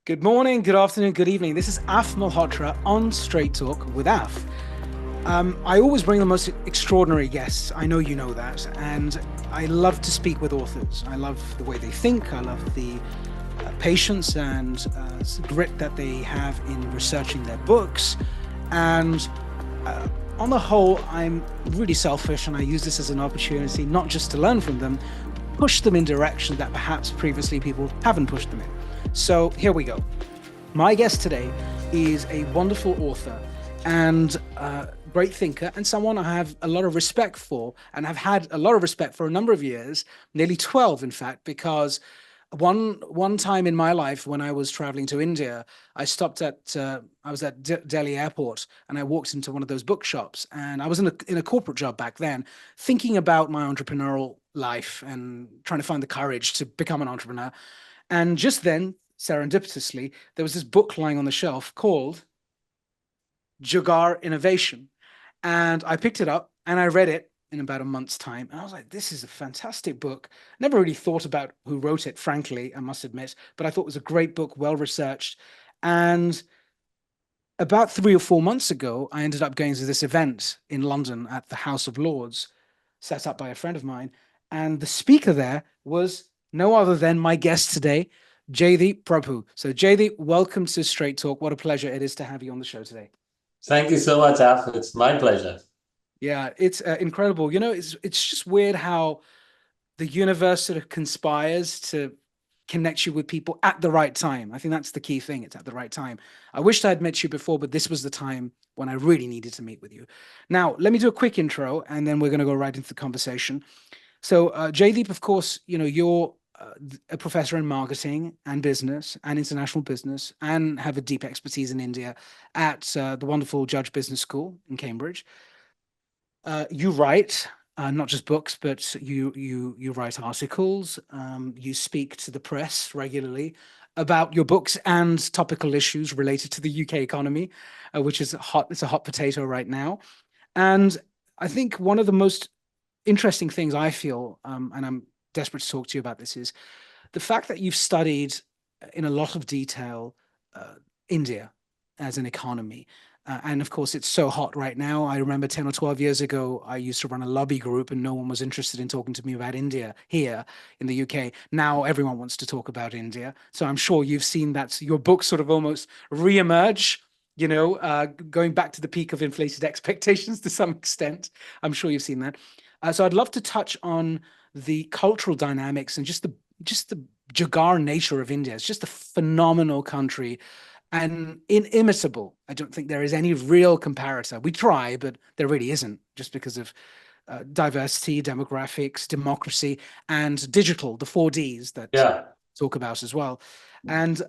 Good morning, good afternoon, good evening. This is Af Malhotra on Straight Talk with Af. I always bring the most extraordinary guests. I know you know that. And I love to speak with authors. I love the way they think. I love the patience and grit that they have in researching their books. And on the whole, I'm really selfish and I use this as an opportunity not just to learn from them, push them in direction that perhaps previously people haven't pushed them in. So here we go. My guest today is a wonderful author and great thinker, and someone I have a lot of respect for, and have had a lot of respect for a number of years, nearly 12, in fact, because one time in my life when I was traveling to India, I stopped at I was at Delhi airport, and I walked into one of those bookshops, and I was in a corporate job back then, thinking about my entrepreneurial life and trying to find the courage to become an entrepreneur. And just then, serendipitously, there was this book lying on the shelf called Jugaad Innovation. And I picked it up and I read it in about a month's time. And I was like, this is a fantastic book. Never really thought about who wrote it, frankly, I must admit, but I thought it was a great book, well researched. And about 3 or 4 months ago, I ended up going to this event in London at the House of Lords, set up by a friend of mine. And the speaker there was no other than my guest today, Jaideep Prabhu. So, Jaideep, welcome to Straight Talk. What a pleasure it is to have you on the show today. Thank you so much, Af. It's my pleasure. Yeah, it's incredible. It's just weird how the universe sort of conspires to connect you with people at the right time. I think that's the key thing. It's at the right time. I wished I had met you before, but this was the time when I really needed to meet with you. Now, let me do a quick intro, and then we're going to go right into the conversation. So, Jaydeep, of course, you're a professor in marketing and business and international business, and have a deep expertise in India at the wonderful Judge Business School in Cambridge. You write not just books, but you write articles. You speak to the press regularly about your books and topical issues related to the UK economy, which is hot. It's a hot potato right now. And I think one of the most interesting things I feel, and I'm desperate to talk to you about this, is the fact that you've studied in a lot of detail India as an economy. And of course, it's so hot right now. I remember 10 or 12 years ago, I used to run a lobby group and no one was interested in talking to me about India here in the UK. Now everyone wants to talk about India. So I'm sure you've seen that your book sort of almost reemerge, going back to the peak of inflated expectations to some extent. I'm sure you've seen that. So I'd love to touch on the cultural dynamics and just the Jagar nature of India. It's just a phenomenal country and inimitable. I don't think there is any real comparator. We try, but there really isn't, just because of diversity, demographics, democracy, and digital, the 4Ds that Yeah. talk about as well. And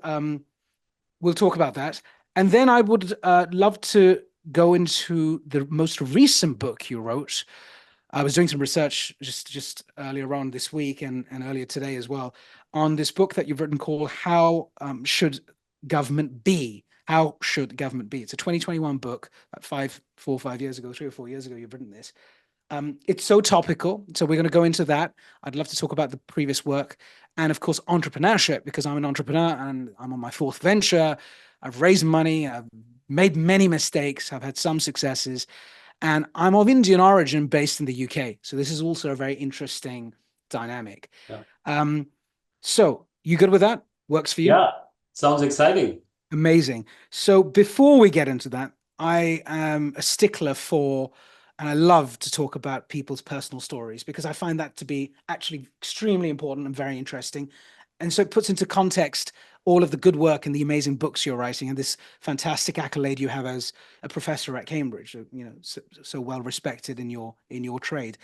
we'll talk about that. And then I would love to go into the most recent book you wrote. I was doing some research just earlier on this week and earlier today as well on this book that you've written called How Should Government Be? How Should Government Be? It's a 2021 book, about 3 or 4 years ago, you've written this. It's so topical. So we're going to go into that. I'd love to talk about the previous work and, of course, entrepreneurship, because I'm an entrepreneur and I'm on my fourth venture. I've raised money. I've made many mistakes. I've had some successes. And I'm of Indian origin based in the UK. So this is also a very interesting dynamic. Yeah. So you good with that? Works for you? Yeah. Sounds exciting. Amazing. So before we get into that, I am a stickler for, and I love to talk about people's personal stories because I find that to be actually extremely important and very interesting. And so it puts into context all of the good work and the amazing books you're writing and this fantastic accolade you have as a professor at Cambridge, so well respected in your trade.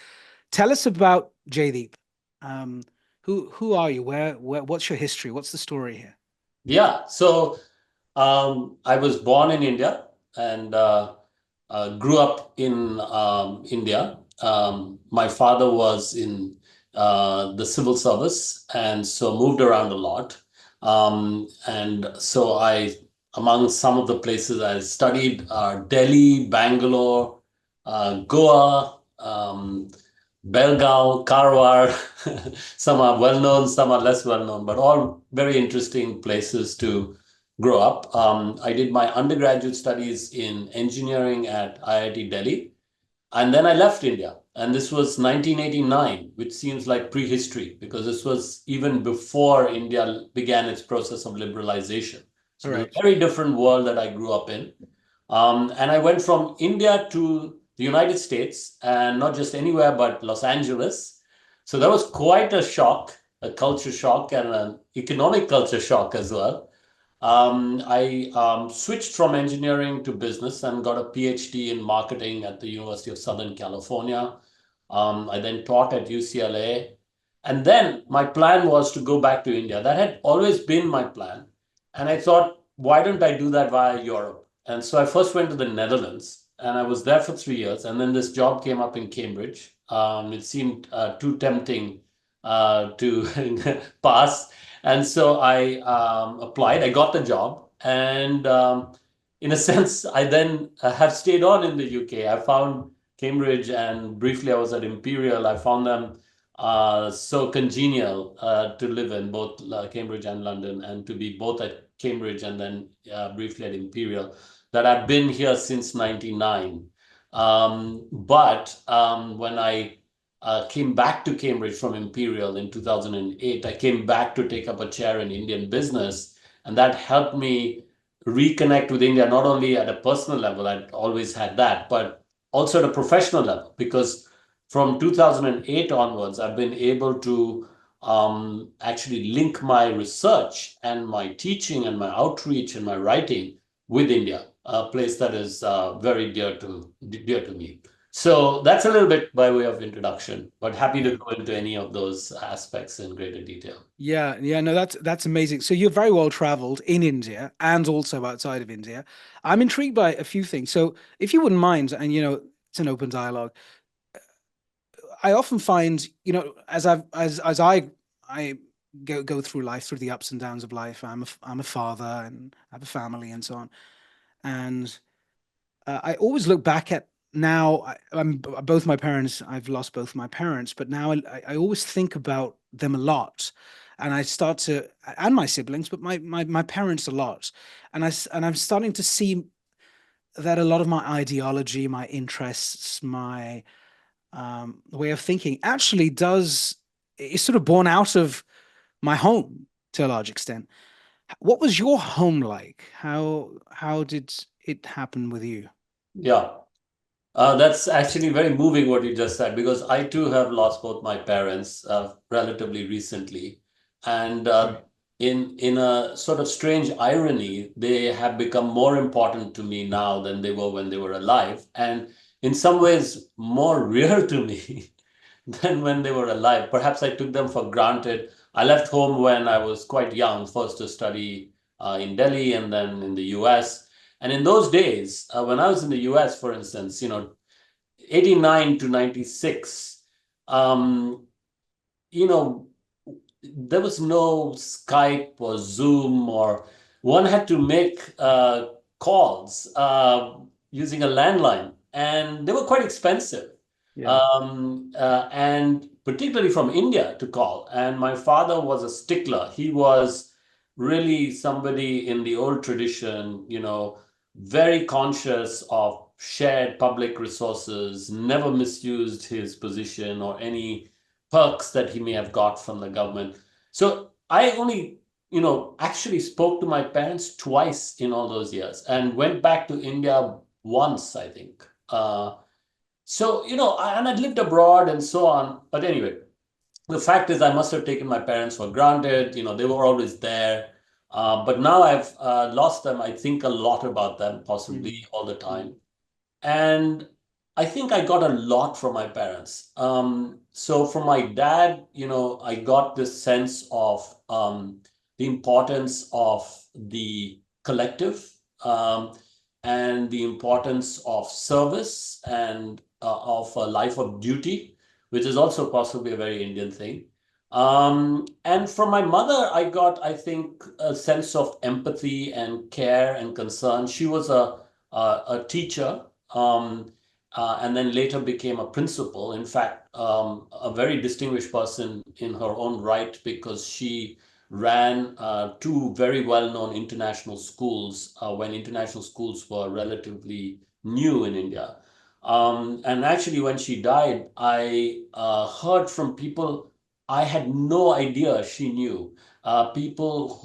Tell us about Jaideep. Who are you? What's your history? What's the story here? Yeah. So I was born in India and grew up in India. My father was in the civil service and so moved around a lot. And so among some of the places I studied are Delhi, Bangalore, Goa, Belgaum, Karwar. Some are well known, some are less well known, but all very interesting places to grow up. I did my undergraduate studies in engineering at IIT Delhi. And then I left India. And this was 1989, which seems like prehistory because this was even before India began its process of liberalization. So it was a Correct. very different world that I grew up in. And I went from India to the United States, and not just anywhere, but Los Angeles. So that was quite a shock, a culture shock, and an economic culture shock as well. I switched from engineering to business and got a PhD in marketing at the University of Southern California. I then taught at UCLA. And then my plan was to go back to India. That had always been my plan. And I thought, why don't I do that via Europe? And so I first went to the Netherlands and I was there for 3 years. And then this job came up in Cambridge. It seemed too tempting to pass. And so I applied, I got the job. And in a sense, I then have stayed on in the UK. I found Cambridge and briefly I was at Imperial. I found them so congenial to live in, both Cambridge and London, and to be both at Cambridge and then briefly at Imperial, that I've been here since 99. But when I came back to Cambridge from Imperial in 2008, I came back to take up a chair in Indian business, and that helped me reconnect with India, not only at a personal level, I'd always had that, but also at a professional level, because from 2008 onwards, I've been able to actually link my research and my teaching and my outreach and my writing with India, a place that is very dear to me. So that's a little bit by way of introduction, but happy to Yeah. go into any of those aspects in greater detail. Yeah, yeah, no, that's amazing. So you're very well traveled in India and also outside of India. I'm intrigued by a few things. So if you wouldn't mind, and it's an open dialogue. I often find, as I go through life, through the ups and downs of life. I'm a father and I have a family and so on. And I always look back at now. I'm both my parents. I've lost both my parents, but now I always think about them a lot, and I start to and my siblings, but my parents a lot, and I'm starting to see that a lot of my ideology, my interests, my way of thinking actually does is sort of born out of my home to a large extent. What was your home like? How did it happen with you? Yeah. That's actually very moving what you just said because I too have lost both my parents relatively recently, and Sorry. in a sort of strange irony, they have become more important to me now than they were when they were alive, and in some ways more real to me than when they were alive. Perhaps I took them for granted. I left home when I was quite young, first to study in Delhi and then in the US. And in those days, when I was in the US, for instance, 89 to 96, um, you know, there was no Skype or Zoom, or one had to make calls using a landline, and they were quite expensive. Yeah. And particularly from India to call. And my father was a stickler. He was really somebody in the old tradition, very conscious of shared public resources, never misused his position or any perks that he may have got from the government. So I only, actually spoke to my parents twice in all those years and went back to India once, I think. And I'd lived abroad and so on. But anyway, the fact is, I must have taken my parents for granted. They were always there. But now I've lost them. I think a lot about them, possibly Mm, all the mm, time. And I think I got a lot from my parents. So from my dad, I got this sense of the importance of the collective, and the importance of service and of a life of duty, which is also possibly a very Indian thing. And from my mother, I got, I think, a sense of empathy and care and concern. She was a teacher, and then later became a principal. In fact, a very distinguished person in her own right because she ran two very well-known international schools when international schools were relatively new in India. And actually, when she died, I heard from people I had no idea she knew, people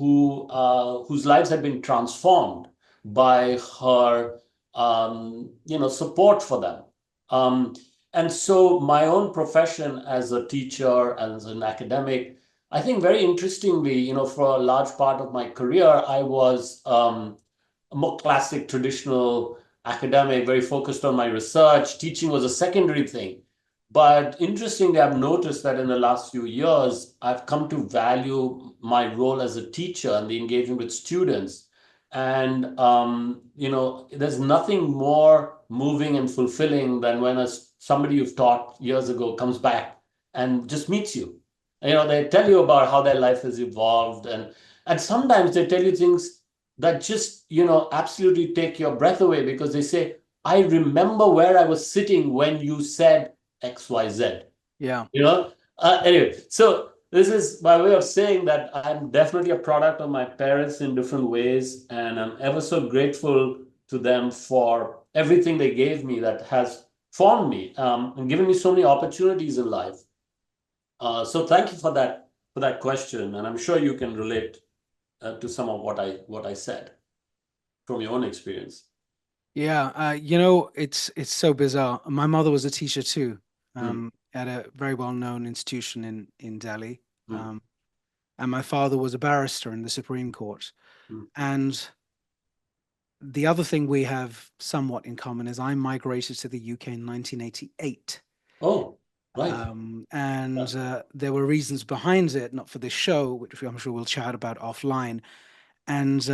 whose lives had been transformed by her, support for them. Um, and so, my own profession as a teacher, as an academic, I think very interestingly, for a large part of my career, I was a more classic, traditional academic, very focused on my research. Teaching was a secondary thing. But interestingly, I've noticed that in the last few years, I've come to value my role as a teacher and the engagement with students. And, there's nothing more moving and fulfilling than when somebody you've taught years ago comes back and just meets you. They tell you about how their life has evolved. And sometimes they tell you things that just, absolutely take your breath away because they say, I remember where I was sitting when you said XYZ. Yeah. Anyway, so this is my way of saying that I'm definitely a product of my parents in different ways, and I'm ever so grateful to them for everything they gave me that has formed me, and given me so many opportunities in life. So thank you for that question, and I'm sure you can relate to some of what I said from your own experience. Yeah, it's so bizarre. My mother was a teacher too, Mm, at a very well-known institution in Delhi, mm, and my father was a barrister in the Supreme Court. mm. And the other thing we have somewhat in common is I migrated to the UK in 1988. Oh, right. And Yeah, there were reasons behind it, not for this show, which I'm sure we'll chat about offline. And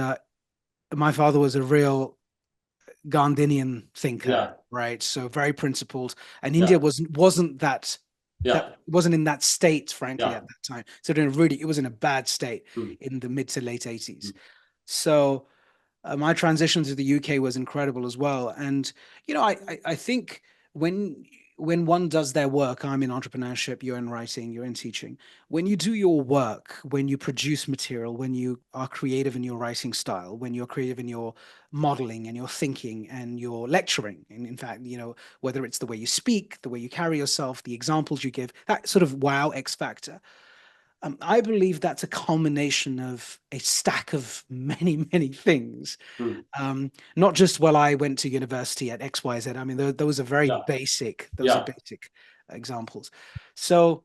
my father was a real Gandhian thinker, yeah, right? So very principled. And India yeah, wasn't that yeah, wasn't in that state, frankly, yeah. at that time. So it was in a bad state Mm, in the mid to late 80s. mm, So my transition to the UK was incredible as well. And I think when when one does their work, I'm in entrepreneurship, you're in writing, you're in teaching. When you do your work, when you produce material, when you are creative in your writing style, when you're creative in your modeling and your thinking and your lecturing, and in fact, whether it's the way you speak, the way you carry yourself, the examples you give, that sort of wow X factor. I believe that's a culmination of a stack of many, many things. mm. Not just, well, I went to university at XYZ. I mean, those are very Yeah, basic. Those are yeah, basic examples. So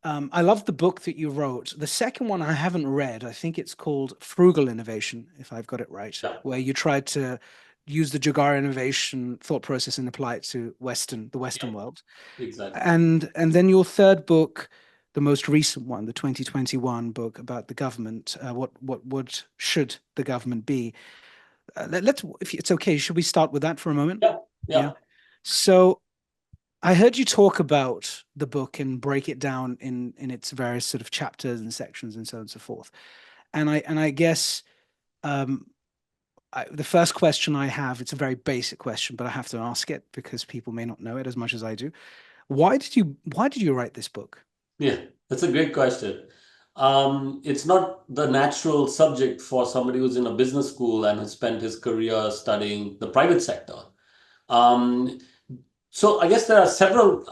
I love the book that you wrote. The second one I haven't read. I think it's called Frugal Innovation, if I've got it right, yeah, where you tried to use the Jagar innovation thought process and apply it to the yeah, Western world. exactly. And then your third book, the most recent one, the 2021 book about the government, what should the government be? Let's, if it's okay, should we start with that for a moment? Yeah, Yeah. yeah, So I heard you talk about the book and break it down in its various sort of chapters and sections and so on and so forth. And I guess um, the first question I have, it's a very basic question, but I have to ask it because people may not know it as much as I do. Why did you write this book? yeah. That's a great question. It's not the natural subject for somebody who's in a business school and has spent his career studying the private sector. Um, So I guess there are several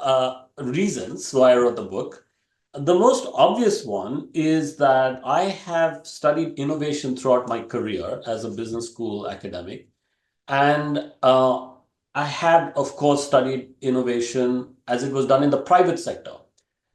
reasons why I wrote the book. The most obvious one is that I have studied innovation throughout my career as a business school academic. And I had, of course, studied innovation as it was done in the private sector.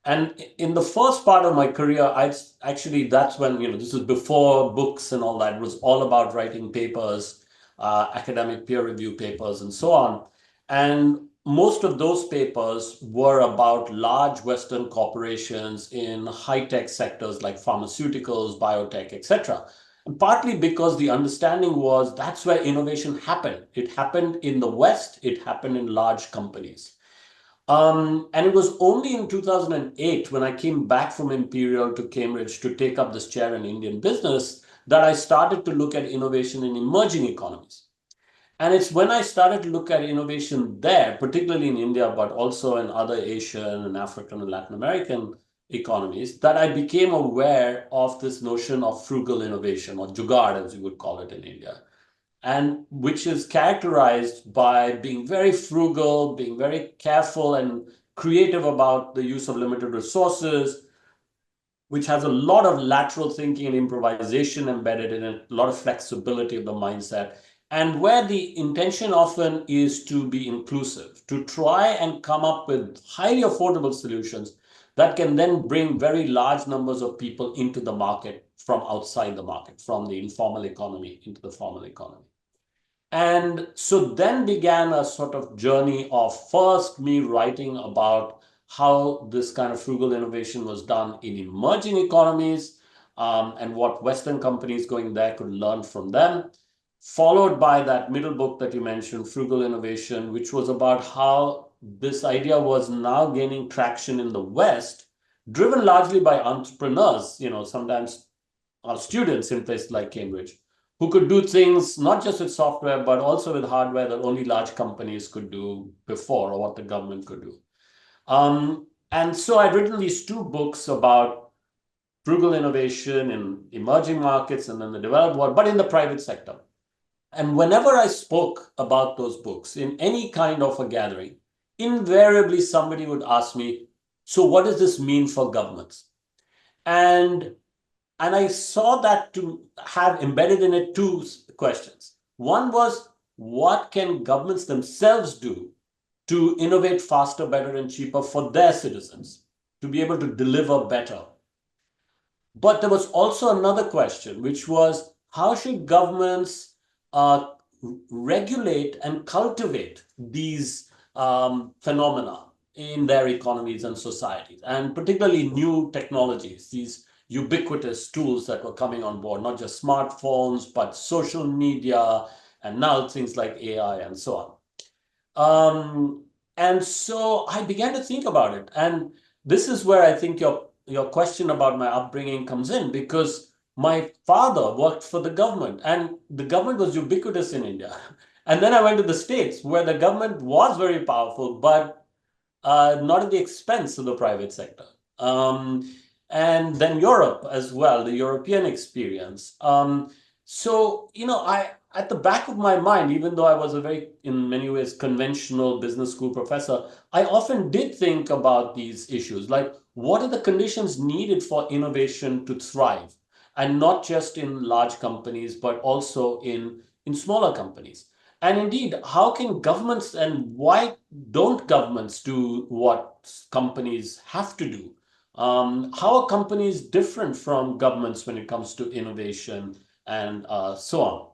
And in the first part of my career, I actually, that's when, this was before books and all that. It was all about writing papers, academic peer review papers, and so on. And most of those papers were about large Western corporations in high-tech sectors like pharmaceuticals, biotech, etc. And partly because the understanding was that's where innovation happened. It happened in the West, it happened in large companies. And it was only in 2008 when I came back from Imperial to Cambridge to take up this chair in Indian business that I started to look at innovation in emerging economies. And it's when I started to look at innovation there, particularly in India, but also in other Asian and African and Latin American economies that I became aware of this notion of frugal innovation, or jugaad, as you would call it in India, and which is characterized by being very frugal, being very careful and creative about the use of limited resources, which has a lot of lateral thinking and improvisation embedded in it, a lot of flexibility of the mindset, and where the intention often is to be inclusive, to try and come up with highly affordable solutions that can then bring very large numbers of people into the market from outside the market, from the informal economy into the formal economy. And so then began a sort of journey of first me writing about how this kind of frugal innovation was done in emerging economies, and what Western companies going there could learn from them. Followed by that middle book that you mentioned, Frugal Innovation, which was about how this idea was now gaining traction in the West, driven largely by entrepreneurs, sometimes students in places like Cambridge, who could do things not just with software, but also with hardware that only large companies could do before, or what the government could do. And so I'd written these two books about frugal innovation in emerging markets and then the developed world, but in the private sector. And whenever I spoke about those books in any kind of a gathering, invariably somebody would ask me, so what does this mean for governments? And and I saw that to have embedded in it two questions. One was, what can governments themselves do to innovate faster, better, and cheaper for their citizens, to be able to deliver better? But there was also another question, which was, how should governments uh, regulate and cultivate these phenomena in their economies and societies, and particularly new technologies, these ubiquitous tools that were coming on board, not just smartphones, but social media, and now things like AI and so on. And so I began to think about it. And this is where I think your question about my upbringing comes in, because my father worked for the government, and the government was ubiquitous in India. And then I went to the States, where the government was very powerful, but not at the expense of the private sector. Um, and then Europe as well, the European experience. So, I, at the back of my mind, even though I was a very, in many ways, conventional business school professor, I often did think about these issues, like what are the conditions needed for innovation to thrive, and not just in large companies, but also in smaller companies. And indeed, how can governments, and why don't governments do what companies have to do? How are companies different from governments when it comes to innovation and so on?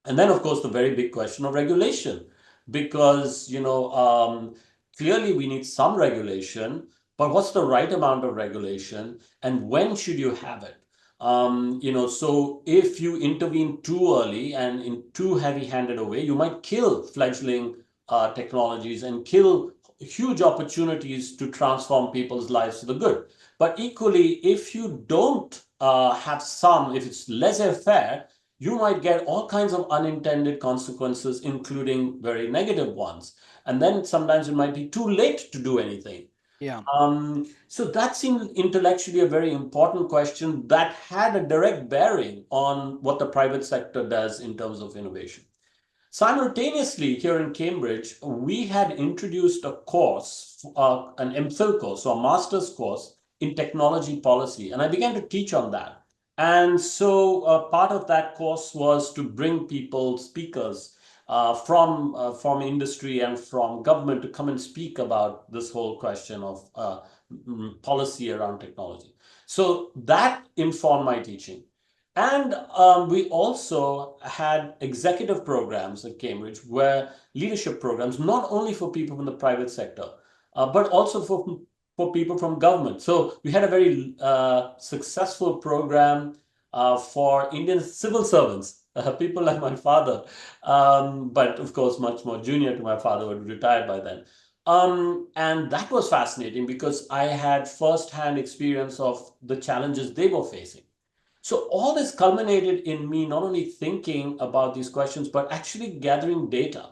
And then, of course, the very big question of regulation, because clearly we need some regulation, but what's the right amount of regulation, and when should you have it? So if you intervene too early and in too heavy-handed a way, you might kill fledgling technologies and kill huge opportunities to transform people's lives for the good. But equally, if you don't have some, if it's laissez-faire, you might get all kinds of unintended consequences, including very negative ones. And then sometimes it might be too late to do anything. Yeah. So that seemed intellectually a very important question that had a direct bearing on what the private sector does in terms of innovation. Simultaneously, here in Cambridge, we had introduced a course, an MPhil course, so a master's course in technology policy, and I began to teach on that. And so part of that course was to bring people, speakers from industry and from government, to come and speak about this whole question of policy around technology. So that informed my teaching. And we also had executive programs at Cambridge, where leadership programs, not only for people from the private sector, but also for people from government. So we had a very successful program for Indian civil servants, people like my father, but of course much more junior to my father, who had retired by then. And that was fascinating, because I had first-hand experience of the challenges they were facing. So all this culminated in me not only thinking about these questions, but actually gathering data.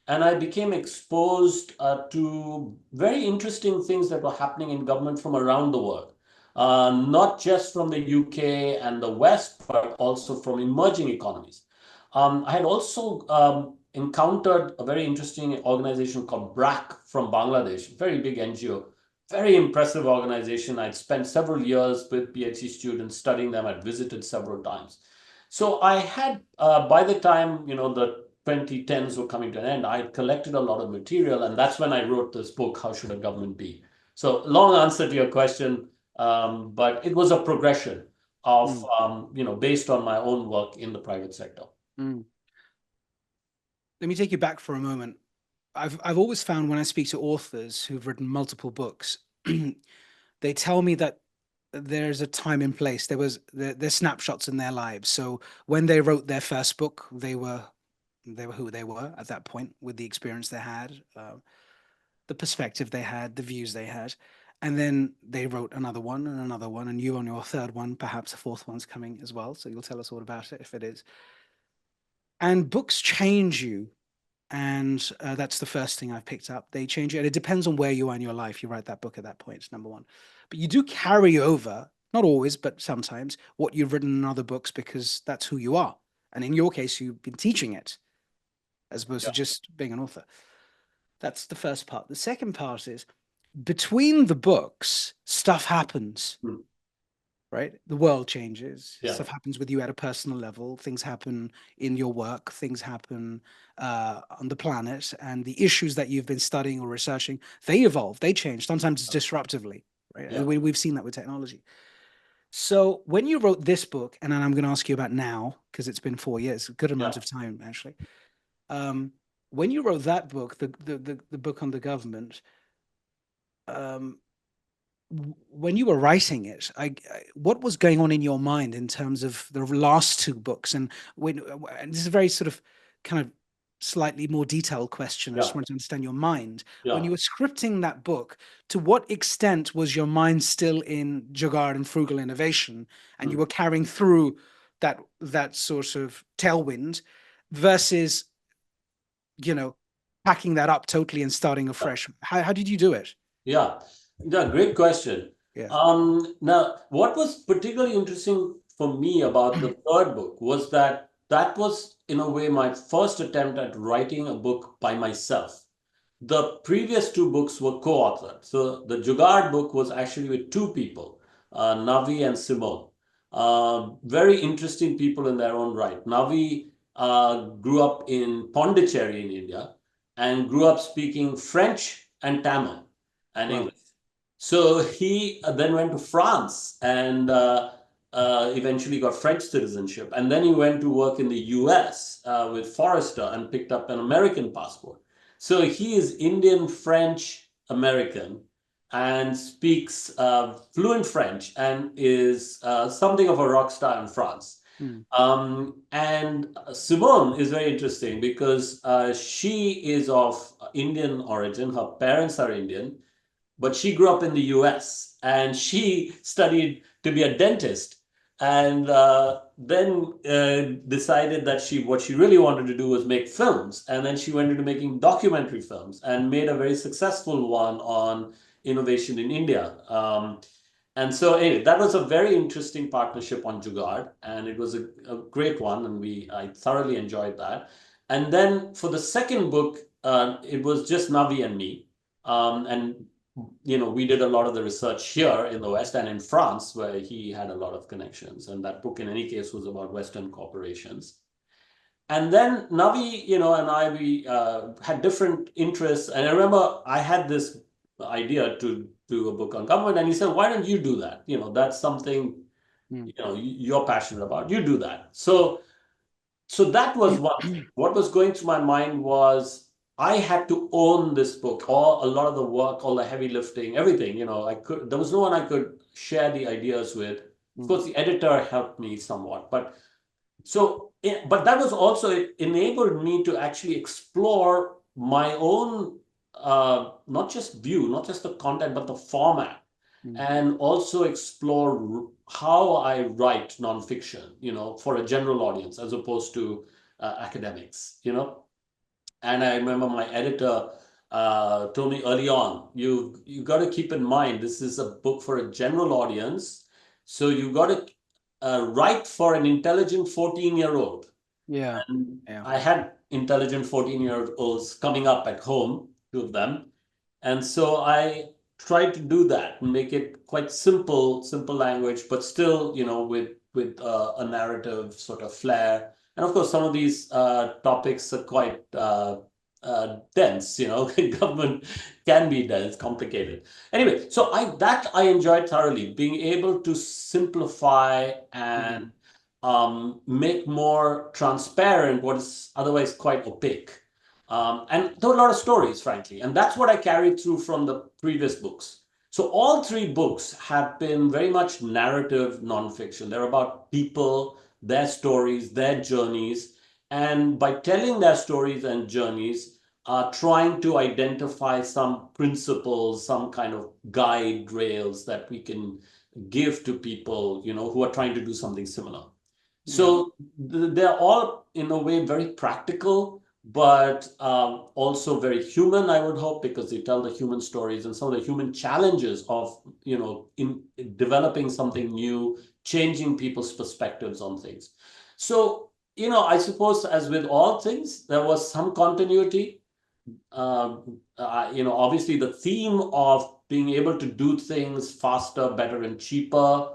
And I became exposed to very interesting things that were happening in government from around the world. not just from the UK and the West, but also from emerging economies. I had also encountered a very interesting organization called BRAC from Bangladesh, very big NGO, very impressive organization. I'd spent several years with PhD students studying them. I'd visited several times. So I had, by the time, the 2010s were coming to an end, I had collected a lot of material, and that's when I wrote this book, How Should a Government Be? So long answer to your question, but it was a progression of, Mm, based on my own work in the private sector. mm. Let me take you back for a moment. I've always found when I speak to authors who've written multiple books, they tell me that there's a time and place. There's snapshots in their lives. So when they wrote their first book, they were who they were at that point with the experience they had, the perspective they had, the views they had. And then they wrote another one, and you on your third one, perhaps a fourth one's coming as well. So you'll tell us all about it if it is. And books change you. And that's the first thing I've picked up. They change you. And it depends on where you are in your life. You write that book at that point, it's number one. But you do carry over, not always, but sometimes, what you've written in other books because that's who you are. And in your case, you've been teaching it as opposed to Yeah. just being an author. That's the first part. The second part is between the books, stuff happens, Hmm. right? The world changes. Yeah. Stuff happens with you at a personal level. Things happen in your work. Things happen on the planet, and the issues that you've been studying or researching, they evolve. They change. Sometimes it's disruptively, right? Yeah. We've seen that with technology. So when you wrote this book, and I'm going to ask you about now because it's been 4 years, a good amount Yeah. of time actually. Um, when you wrote that book, the book on the government, um, when you were writing it, what was going on in your mind in terms of the last two books? And this is a very sort of kind of slightly more detailed question. I just Yeah. wanted to understand your mind. When you Yeah. were scripting that book, to what extent was your mind still in Jugaad and Frugal innovation, and you Hmm. were carrying through that sort of tailwind versus, you know, packing that up totally and starting Yeah. afresh? How did you do it? Yeah, yeah, great question. Yeah. Now, what was particularly interesting for me about the third book was that that was, in a way, my first attempt at writing a book by myself. The previous two books were co-authored. So the Jugaad book was actually with two people, Navi and Simone. Very interesting people in their own right. Navi grew up in Pondicherry in India and grew up speaking French and Tamil and Well. English. So he then went to France and eventually got French citizenship. And then he went to work in the US with Forrester and picked up an American passport. So he is Indian, French, American, and speaks fluent French and is something of a rock star in France. Hmm. And Simone is very interesting because she is of Indian origin. Her parents are Indian, but she grew up in the US and she studied to be a dentist and then decided that what she really wanted to do was make films, and then she went into making documentary films and made a very successful one on innovation in India. And so anyway, that was a very interesting partnership on Jugaad, and it was a great one, and I thoroughly enjoyed that. And then for the second book, it was just Navi and me. And we did a lot of the research here in the West and in France, where he had a lot of connections. And that book, in any case, was about Western corporations. And then Navi, and I, we had different interests. And I remember I had this idea to do a book on government, and he said, "Why don't you do that? That's something Hmm. you're passionate about. You do that." So that was one thing. What was going through my mind was I had to own this book, all a lot of the work, all the heavy lifting, everything. There was no one I could share the ideas with. Of Hmm. course, the editor helped me somewhat, but that was also, it enabled me to actually explore my own, not just view, not just the content, but the format, Hmm. and also explore how I write nonfiction, for a general audience as opposed to academics. And I remember my editor told me early on, you got to keep in mind this is a book for a general audience, so you got to write for an intelligent 14-year-old. Yeah. And Yeah. I had intelligent 14-year-olds coming up at home, two of them. And so I tried to do that and make it quite simple, simple language, but still, with a narrative sort of flair. And of course, some of these topics are quite dense. Government can be dense, complicated. Anyway, so I enjoyed thoroughly being able to simplify and Mm. make more transparent what is otherwise quite opaque. And there were a lot of stories, frankly, and that's what I carried through from the previous books. So all three books have been very much narrative nonfiction. They're about people, their stories, their journeys, and by telling their stories and journeys, trying to identify some principles, some kind of guide rails that we can give to people, who are trying to do something similar. Yeah. So they're all, in a way, very practical, but also very human, I would hope, because they tell the human stories and some of the human challenges of, in developing something new, changing people's perspectives on things. So, I suppose, as with all things, there was some continuity. Obviously the theme of being able to do things faster, better, and cheaper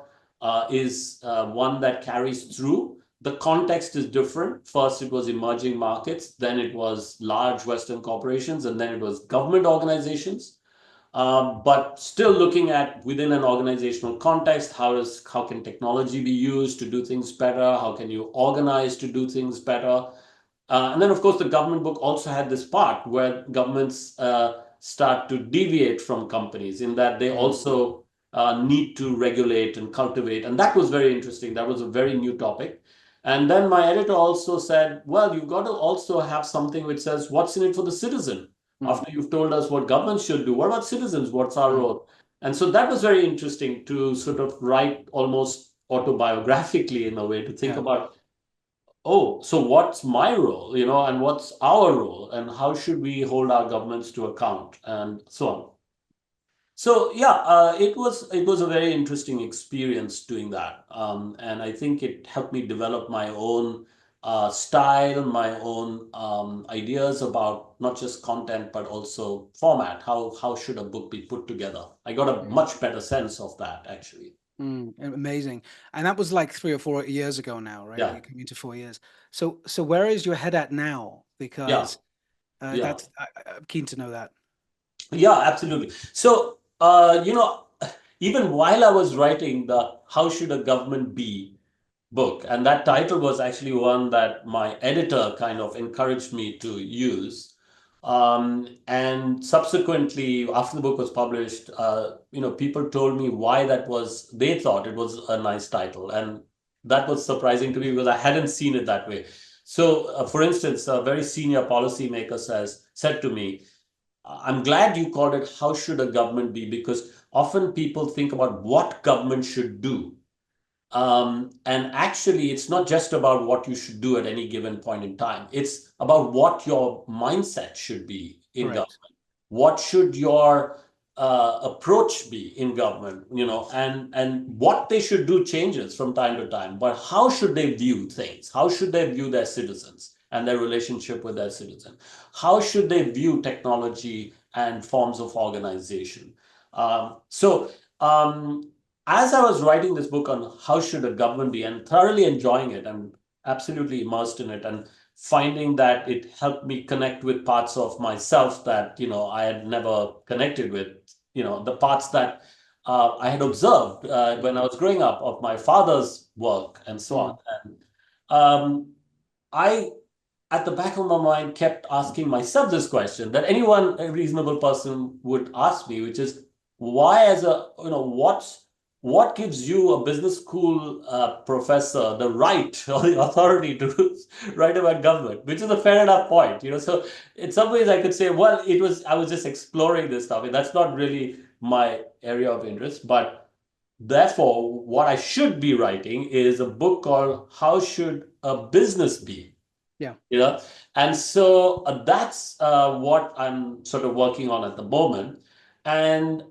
is one that carries through. The context is different. First, it was emerging markets, then it was large Western corporations, and then it was government organizations. But still looking at within an organizational context, how can technology be used to do things better? How can you organize to do things better? And then, of course, the government book also had this part where governments start to deviate from companies in that they Mm. also need to regulate and cultivate. And that was very interesting. That was a very new topic. And then my editor also said, well, you've got to also have something which says, what's in it for the citizen? Mm. After you've told us what government should do, what about citizens? What's our Mm. role? And so that was very interesting to sort of write almost autobiographically in a way to think Yeah. about, oh, so what's my role, and what's our role, and how should we hold our governments to account, and so on. So yeah, it was a very interesting experience doing that, and I think it helped me develop my own style, my own ideas about not just content but also format. How should a book be put together? I got a Mm. much better sense of that actually. Amazing. And that was like 3 or 4 years ago now, right? Yeah, You're coming to 4 years. So where is your head at now? yeah, Because yeah. I'm keen to know that. Yeah, absolutely. So, even while I was writing the How Should a Government Be book, and that title was actually one that my editor kind of encouraged me to use. And subsequently, after the book was published, people told me why they thought it was a nice title. And that was surprising to me because I hadn't seen it that way. So, for instance, a very senior policymaker said to me, I'm glad you called it How Should a Government Be? Because often people think about what government should do. And actually, it's not just about what you should do at any given point in time. It's about what your mindset should be in government. Correct. What should your approach be in government? And what they should do changes from time to time. But how should they view things? How should they view their citizens and their relationship with their citizens? How should they view technology and forms of organization? So. As I was writing this book on how should a government be and thoroughly enjoying it and absolutely immersed in it and finding that it helped me connect with parts of myself that I had never connected with, the parts that I had observed when I Mm. was growing up of my father's work and so on. Mm. And um, I at the back of my mind kept asking myself this question that anyone, a reasonable person would ask me, which is why, as a, what gives you, a business school professor, the right or the authority to write about government, which is a fair enough point, So in some ways, I could say, well, I was just exploring this topic. That's not really my area of interest, but therefore, what I should be writing is a book called How Should a Business Be? Yeah. you know. And so that's what I'm sort of working on at the moment. And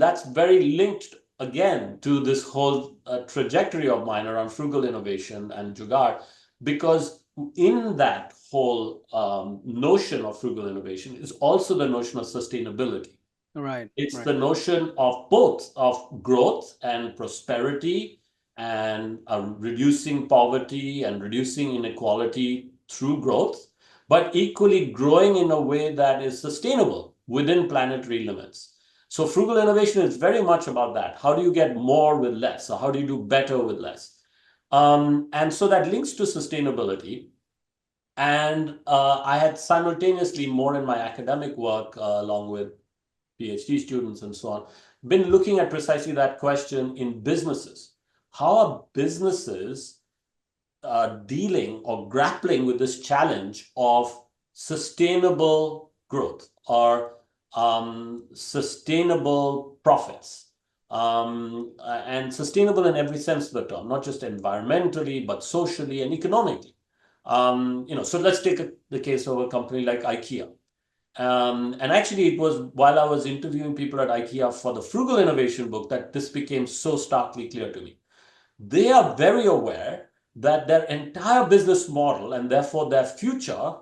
that's very linked again to this whole trajectory of mine around frugal innovation and jugaad, because in that whole notion of frugal innovation is also the notion of sustainability. Right. It's Right. the notion of both of growth and prosperity, and reducing poverty and reducing inequality through growth, but equally growing in a way that is sustainable within planetary limits. So frugal innovation is very much about that. How do you get more with less? Or how do you do better with less? And so that links to sustainability. And I had simultaneously, more in my academic work, along with PhD students and so on, been looking at precisely that question in businesses. How are businesses dealing or grappling with this challenge of sustainable growth or sustainable profits? And sustainable in every sense of the term, not just environmentally, but socially and economically. So let's take the case of a company like IKEA. And actually, it was while I was interviewing people at IKEA for the Frugal Innovation book that this became so starkly clear to me. They are very aware that their entire business model and therefore their future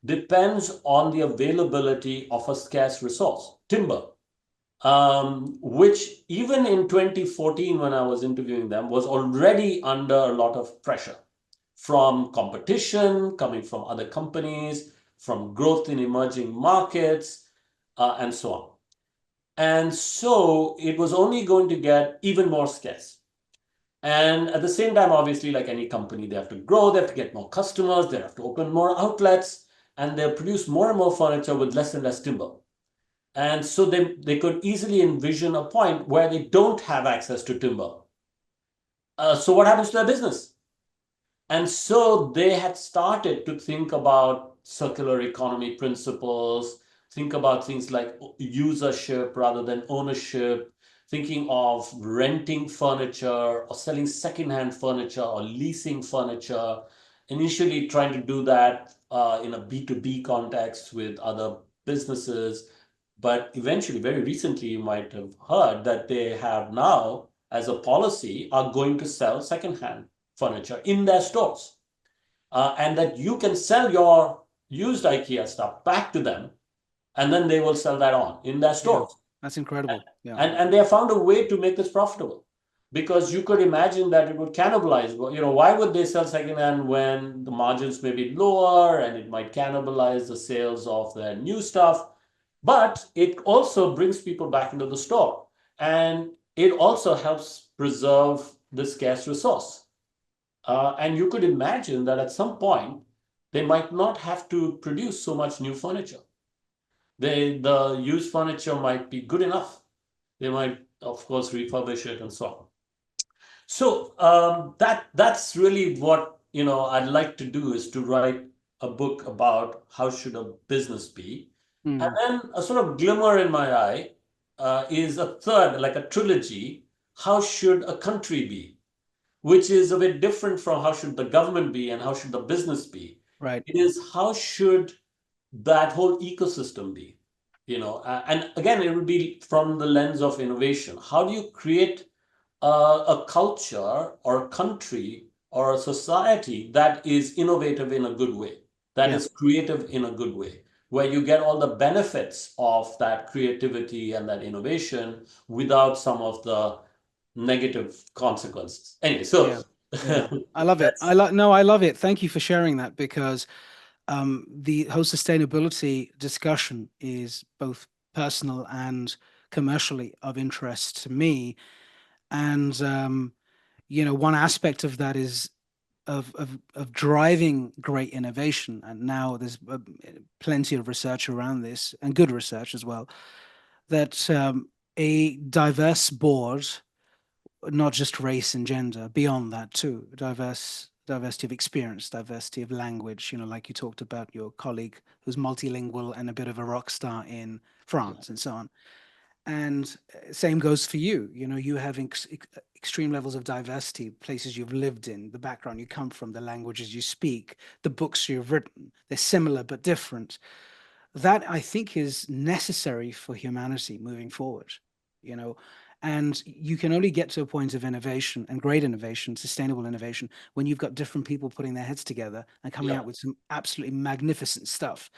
depends on the availability of a scarce resource, timber, which even in 2014, when I was interviewing them, was already under a lot of pressure from competition coming from other companies, from growth in emerging markets, and so on. And so it was only going to get even more scarce. And at the same time, obviously, like any company, they have to grow, they have to get more customers, they have to open more outlets, and they produce more and more furniture with less and less timber. And so they could easily envision a point where they don't have access to timber. So what happens to their business? And so they had started to think about circular economy principles, think about things like usership rather than ownership, thinking of renting furniture or selling secondhand furniture or leasing furniture, initially trying to do that in a B2B context with other businesses. But eventually, very recently, you might have heard that they have now, as a policy, are going to sell secondhand furniture in their stores. And that you can sell your used IKEA stuff back to them, and then they will sell that on in their Yeah. stores. That's incredible. Yeah. And they have found a way to make this profitable, because you could imagine that it would cannibalize. Why would they sell secondhand when the margins may be lower and it might cannibalize the sales of their new stuff? But it also brings people back into the store, and it also helps preserve the scarce resource. And you could imagine that at some point, they might not have to produce so much new furniture. The used furniture might be good enough. They might, of course, refurbish it and so on. So that's really what I'd like to do, is to write a book about how should a business be. And Mm. then a sort of glimmer in my eye is a third, like a trilogy. How should a country be? Which is a bit different from how should the government be and how should the business be. Right. It is how should that whole ecosystem be, and again, it would be from the lens of innovation. How do you create a culture or a country or a society that is innovative in a good way, that Yeah. is creative in a good way, where you get all the benefits of that creativity and that innovation without some of the negative consequences. Anyway, so Yeah. Yeah. I love it. that's I love it. Thank you for sharing that, because the whole sustainability discussion is both personal and commercially of interest to me. And one aspect of that is of driving great innovation. And now there's plenty of research around this, and good research as well, that a diverse board, not just race and gender, beyond that too, diversity of experience, diversity of language, like you talked about your colleague who's multilingual and a bit of a rock star in France and so on. And same goes for you. You know, you have extreme levels of diversity, places you've lived in, the background you come from, the languages you speak, the books you've written. They're similar but different. That I think is necessary for humanity moving forward, you know. And you can only get to a point of innovation and great innovation, sustainable innovation, when you've got different people putting their heads together and coming Yeah. out with some absolutely magnificent stuff.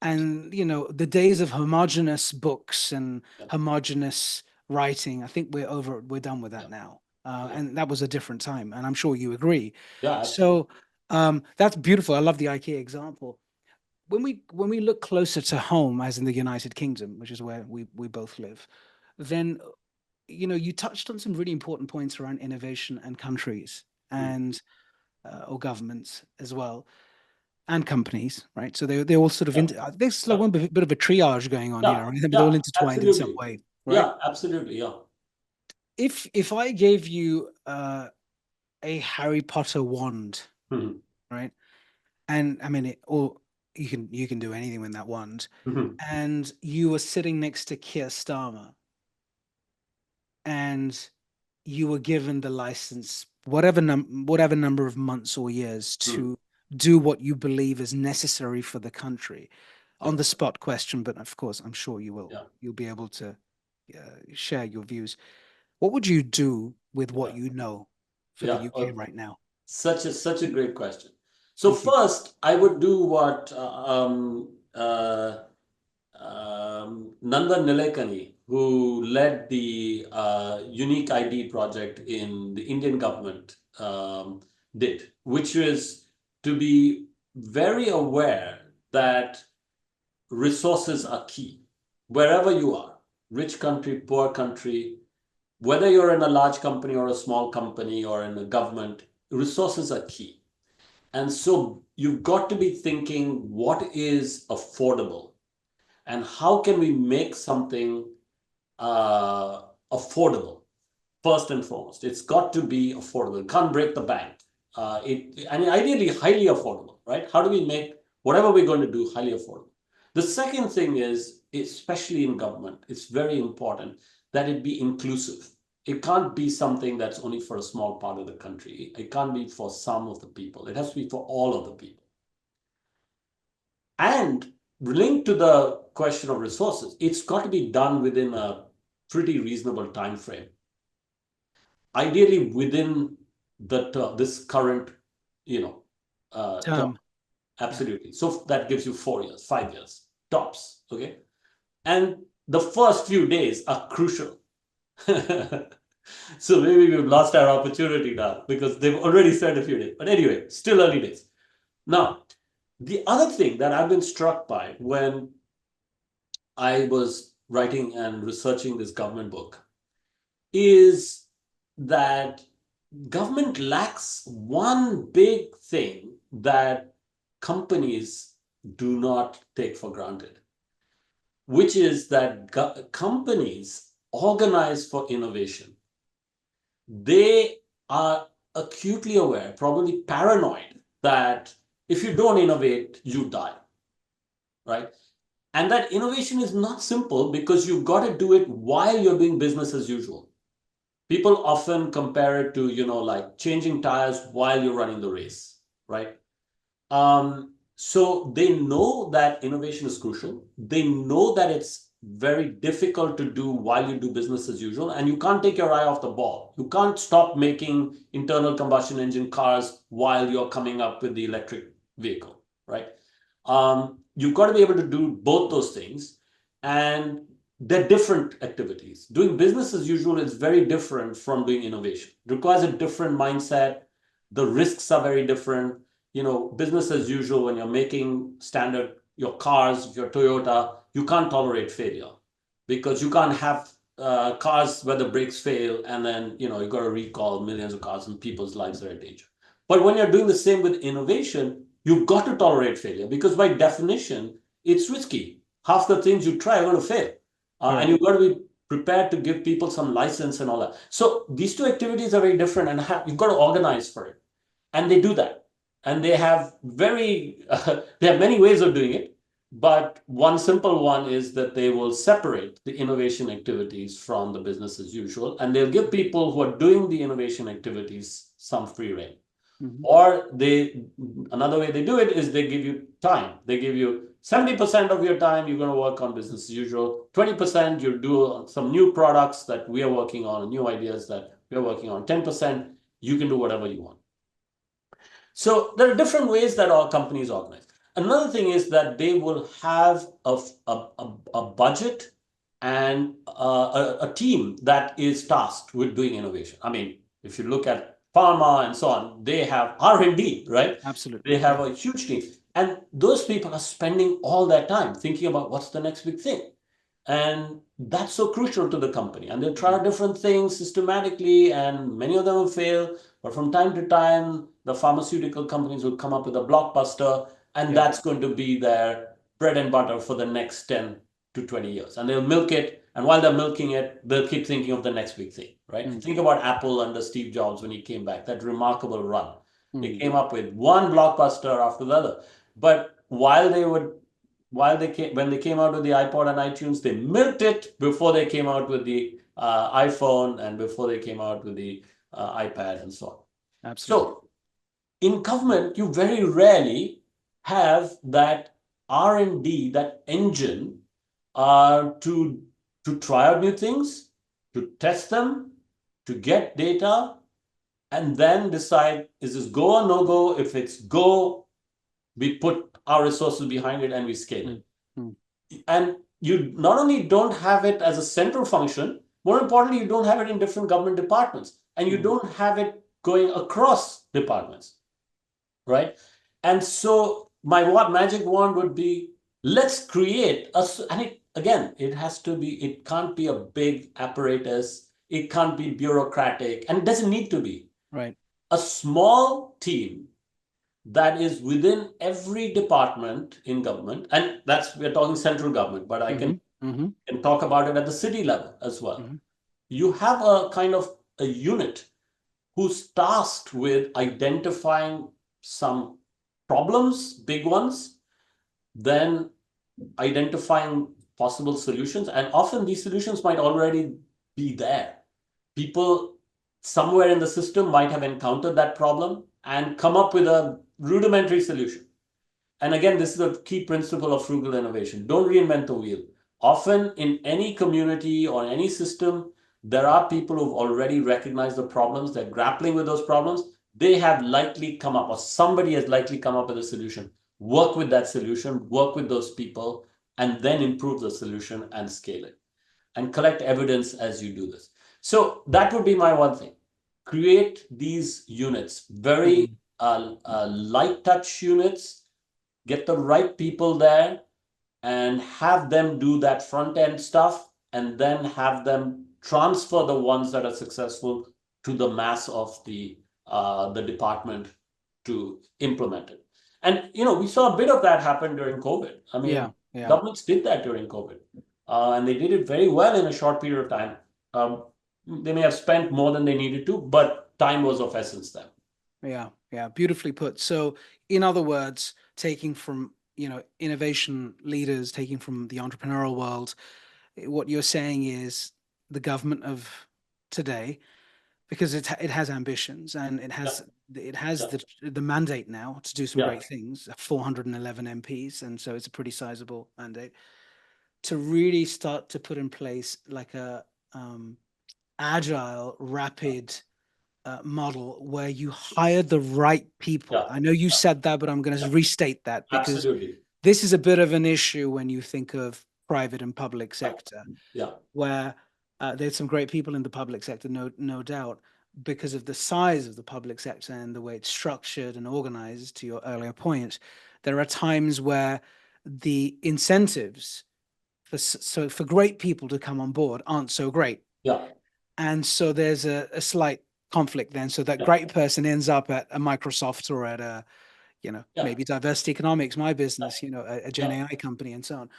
And you know, the days of homogenous books and Yeah. homogenous writing, I think we're done with Yeah. that now. Yeah. And that was a different time, and I'm sure you agree. Yeah. Absolutely. So that's beautiful. I love the IKEA example. When we look closer to home, as in the United Kingdom, which is where we both live, then you know, you touched on some really important points around innovation and countries Mm. and or governments as well, and companies, right? So they all sort of Yeah. there's like Yeah. one bit of a triage going on Yeah. here, right? They're all Yeah. intertwined in some Absolutely. way, right? Yeah. Absolutely. Yeah. If I gave you a Harry Potter wand, Mhm. right? And I mean, or you can do anything with that wand, Mhm. and you were sitting next to Keir Starmer, and you were given the license, whatever number of months or years, Mhm. to do what you believe is necessary for the country. On Yeah. the spot question, but of course, I'm sure Yeah. you'll be able to share your views. What would you do with what Yeah. you know for the Yeah. UK right now? Such a great question. So Thank you. first, I would do what Nandan Nilekani, who led the Unique ID project in the Indian government, did, which is to be very aware that resources are key wherever you are, rich country, poor country, whether you're in a large company or a small company or in a government, resources are key. And so you've got to be thinking what is affordable and how can we make something affordable first and foremost. It's got to be affordable. It can't break the bank. And ideally highly affordable, right? How do we make whatever we're going to do highly affordable? The second thing is, especially in government, it's very important that it be inclusive. It can't be something that's only for a small part of the country. It can't be for some of the people. It has to be for all of the people. And linked to the question of resources, it's got to be done within a pretty reasonable time frame. Ideally within this current, you know, term. Term. Yeah. Absolutely. So that gives you 4 years, 5 years tops. Okay. And the first few days are crucial. So maybe we've lost our opportunity now because they've already said a few days. But anyway, still early days. Now, the other thing that I've been struck by when I was writing and researching this government book is that government lacks one big thing that companies do not take for granted, which is that companies organize for innovation. They are acutely aware, probably paranoid, that if you don't innovate, you die, right? And that innovation is not simple because you've got to do it while you're doing business as usual. People often compare it to, like changing tires while you're running the race, right? So they know that innovation is crucial. They know that it's very difficult to do while you do business as usual, and you can't take your eye off the ball. You can't stop making internal combustion engine cars while you're coming up with the electric vehicle, right? You've got to be able to do both those things, and they're different activities. Doing business as usual is very different from doing innovation. It requires a different mindset. The risks are very different. Business as usual, when you're making standard your cars, your Toyota, you can't tolerate failure because you can't have cars where the brakes fail and then you got to recall millions of cars and people's lives are in danger. But when you're doing the same with innovation, you've got to tolerate failure because by definition, it's risky. Half the things you try are going to fail. And Correct. you've got to be prepared to give people some license and all that. So these two activities are very different and you've got to organize for it. And they do that. And they have they have many ways of doing it. But one simple one is that they will separate the innovation activities from the business as usual, and they'll give people who are doing the innovation activities some free rein. Hmm. Or another way they do it is they give you time. They give you 70% of your time, you're going to work on business as usual. 20%, you do some new products that we are working on, new ideas that we're working on. 10%, you can do whatever you want. So there are different ways that our companies organize. Another thing is that they will have a budget and a team that is tasked with doing innovation. I mean, if you look at pharma and so on, they have R&D, right? They Absolutely. have Yeah. a huge team. And those people are spending all their time thinking about what's the next big thing. And that's so crucial to the company. And they'll try Mm. different things systematically, and many of them will fail. But from time to time, the pharmaceutical companies will come up with a blockbuster, and Yeah. that's going to be their bread and butter for the next 10 to 20 years. And they'll milk it. And while they're milking it, they'll keep thinking of the next big thing, right? Mm. Think about Apple under Steve Jobs when he came back, that remarkable run. They Mm. came up with one blockbuster after the other. But while they came when they came out with the iPod and iTunes, they milked it before they came out with the iPhone and before they came out with the iPad and so on. Absolutely. So in government, you very rarely have that R&D, that engine, to try out new things, to test them, to get data, and then decide, is this go or no go? If it's go, we put our resources behind it and we scale Mm. it. Mm. And you not only don't have it as a central function, more importantly, you don't have it in different government departments, and you Mm. don't have it going across departments, right? And so my what magic wand would be, let's create and it again, it has to be, it can't be a big apparatus, it can't be bureaucratic, and it doesn't need to be. Right. A small team that is within every department in government, and that's, we're talking central government, but I Hmm. Hmm. can talk about it at the city level as well. Hmm. You have a kind of a unit who's tasked with identifying some problems, big ones, then identifying possible solutions, and often these solutions might already be there. People somewhere in the system might have encountered that problem and come up with a rudimentary solution. And again, this is a key principle of frugal innovation. Don't reinvent the wheel. Often in any community or any system, there are people who've already recognized the problems, they're grappling with those problems. They have likely come up, or somebody has likely come up with a solution. Work with that solution, work with those people, and then improve the solution and scale it. And collect evidence as you do this. So that would be my one thing. Create these units, very Mm. light touch units, get the right people there and have them do that front end stuff, and then have them transfer the ones that are successful to the mass of the department to implement it. And we saw a bit of that happen during COVID. I Yeah. mean, Yeah. governments did that during COVID, and they did it very well in a short period of time. They may have spent more than they needed to, but time was of essence then. Yeah. Yeah. Beautifully put. So, in other words, taking from, innovation leaders, taking from the entrepreneurial world, what you're saying is the government of today, because it has ambitions and it Yeah, has it has yeah, the mandate now to do some yeah, great things, 411 MPs, and so it's a pretty sizable mandate to really start to put in place like a agile, rapid model where you hire the right people. yeah, I know you said that, but I'm going to yeah, restate that because absolutely. this is a bit of an issue when you think of private and public Yeah, sector, yeah, where there's some great people in the public sector, no doubt, because of the size of the public sector and the way it's structured and organized. To your earlier point, there are times where the incentives for great people to come on board aren't so great, yeah, and so there's a slight conflict then. So that yeah, great person ends up at a Microsoft or at a yeah, maybe Diversity Economics, my yeah, business, a Gen yeah, AI company, and so on.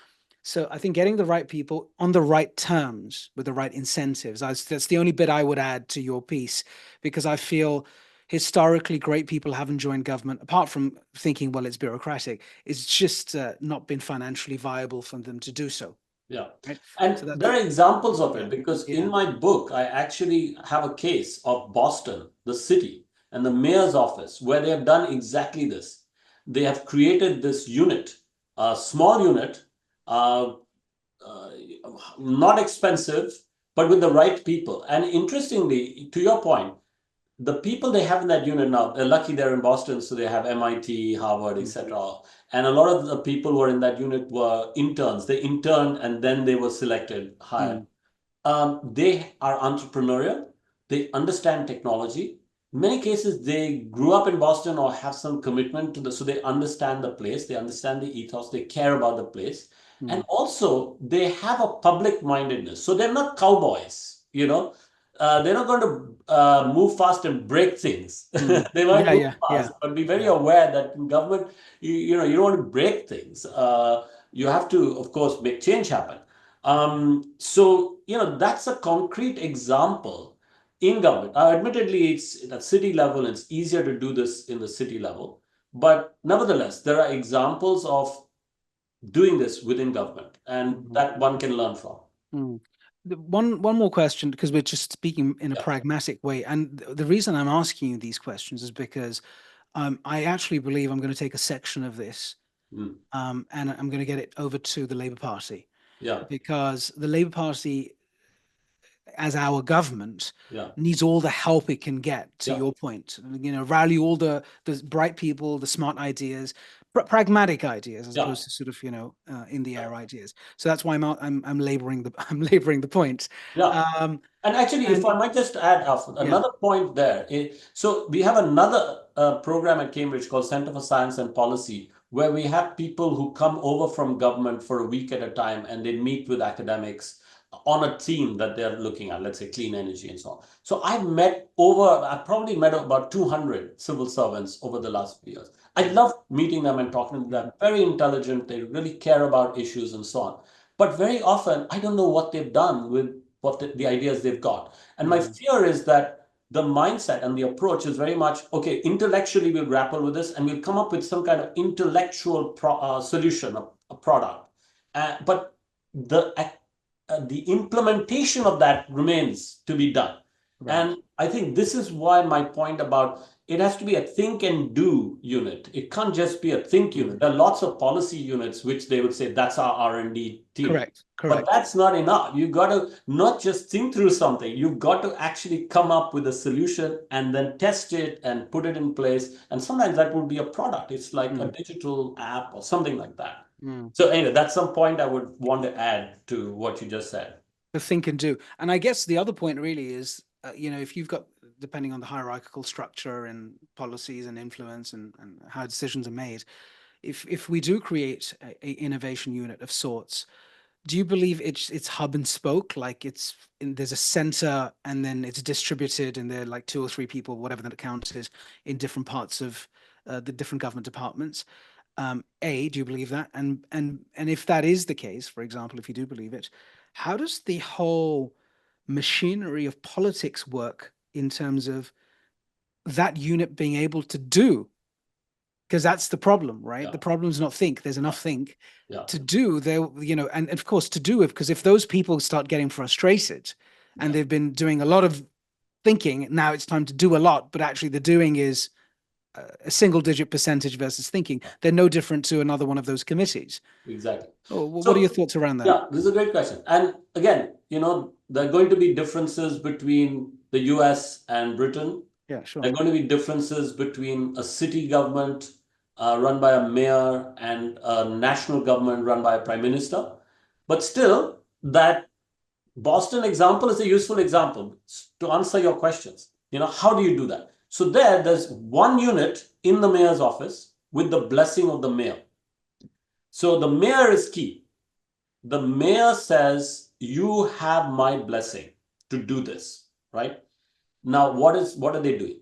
So I think getting the right people on the right terms with the right incentives, that's the only bit I would add to your piece, because I feel historically great people haven't joined government, apart from thinking, well, it's bureaucratic. It's just not been financially viable for them to do so. Yeah. Right. And So there that's are examples of yeah, it because in yeah. my book, I actually have a case of Boston, the city, and the mayor's office where they have done exactly this. They have created this unit, a small unit, uh, uh, not expensive, but with the right people. And interestingly, to your point, the people they have in that unit now, they're lucky they're in Boston, so they have MIT, Harvard, Mm, etc. And a lot of the people who were in that unit were interns. They interned and then they were selected, hired. mm, They are entrepreneurial. They understand technology. In many cases, they grew up in Boston or have some commitment to so they understand the place, they understand the ethos, they care about the place. And mm, also, they have a public mindedness. So they're not cowboys, you know. They're not going to move fast and break things. mm. They might Yeah, move yeah, yeah, fast, but be very yeah. aware that in government, you don't want to break things. You have to, of course, make change happen. So that's a concrete example in government. Admittedly, it's at city level, it's easier to do this in the city level. But nevertheless, there are examples of doing this within government, and Mhm. that one can learn from. Mm. One more question, because we're just speaking in a Yeah. pragmatic way, and the reason I'm asking you these questions is because I actually believe I'm going to take a section of this, Mm. and I'm going to get it over to the Labour Party, Yeah. because the Labour Party, as our government, Yeah. needs all the help it can get. To Yeah. your point, rally all the bright people, the smart ideas, pragmatic ideas, as Yeah. opposed to sort of in the Yeah. air ideas. So that's why I'm laboring the I'm laboring the point. Yeah. Um, And actually, if and I might just add yeah, another point there, so we have another program at Cambridge called Center for Science and Policy, where we have people who come over from government for a week at a time and they meet with academics on a theme that they're looking at, let's say clean energy and so on. So I've probably met about 200 civil servants over the last few years. I mm, love meeting them and talking to them. mm, Very intelligent, they really care about issues and so on. But very often, I don't know what they've done with what the ideas they've got. And my mm, fear is that the mindset and the approach is very much, okay, intellectually we'll grapple with this and we'll come up with some kind of intellectual solution, a product. But the implementation of that remains to be done. right. And I think this is why my point about it has to be a think and do unit. It can't just be a think unit. Mm, There are lots of policy units which they would say that's our R&D team. correct, But correct. that's not enough. You got to not just think through something. You've got to actually come up with a solution and then test it and put it in place. And sometimes that would be a product. It's like a Mm, digital app or something like that. mm. So anyway, that's some point I would want to add to what you just said. The think and do. And I guess the other point really is, if you've got, depending on the hierarchical structure and policies and influence and how decisions are made, if we do create a innovation unit of sorts, do you believe it's hub and spoke, like there's a center and then it's distributed and there are like two or three people, whatever that count is, in different parts of the different government departments? Do you believe that? And if that is the case, for example, if you do believe it, how does the whole machinery of politics work in terms of that unit being able to do? Because that's the problem, right? Yeah, The problem is not think. There's enough think yeah, to do there, and of course to do it, because if those people start getting frustrated and yeah, they've been doing a lot of thinking, now it's time to do a lot, but actually the doing is a single digit percentage versus thinking, yeah, they're no different to another one of those committees. exactly. Oh, what are your So thoughts around that? yeah, this is a great question. And again, there are going to be differences between the US and Britain. Yeah, There sure. are going to be differences between a city government run by a mayor and a national government run by a prime minister. But still, that Boston example is a useful example to answer your questions. How do you do that? So there's one unit in the mayor's office with the blessing of the mayor. So the mayor is key. The mayor says, you have my blessing to do this, right? Now, what are they doing?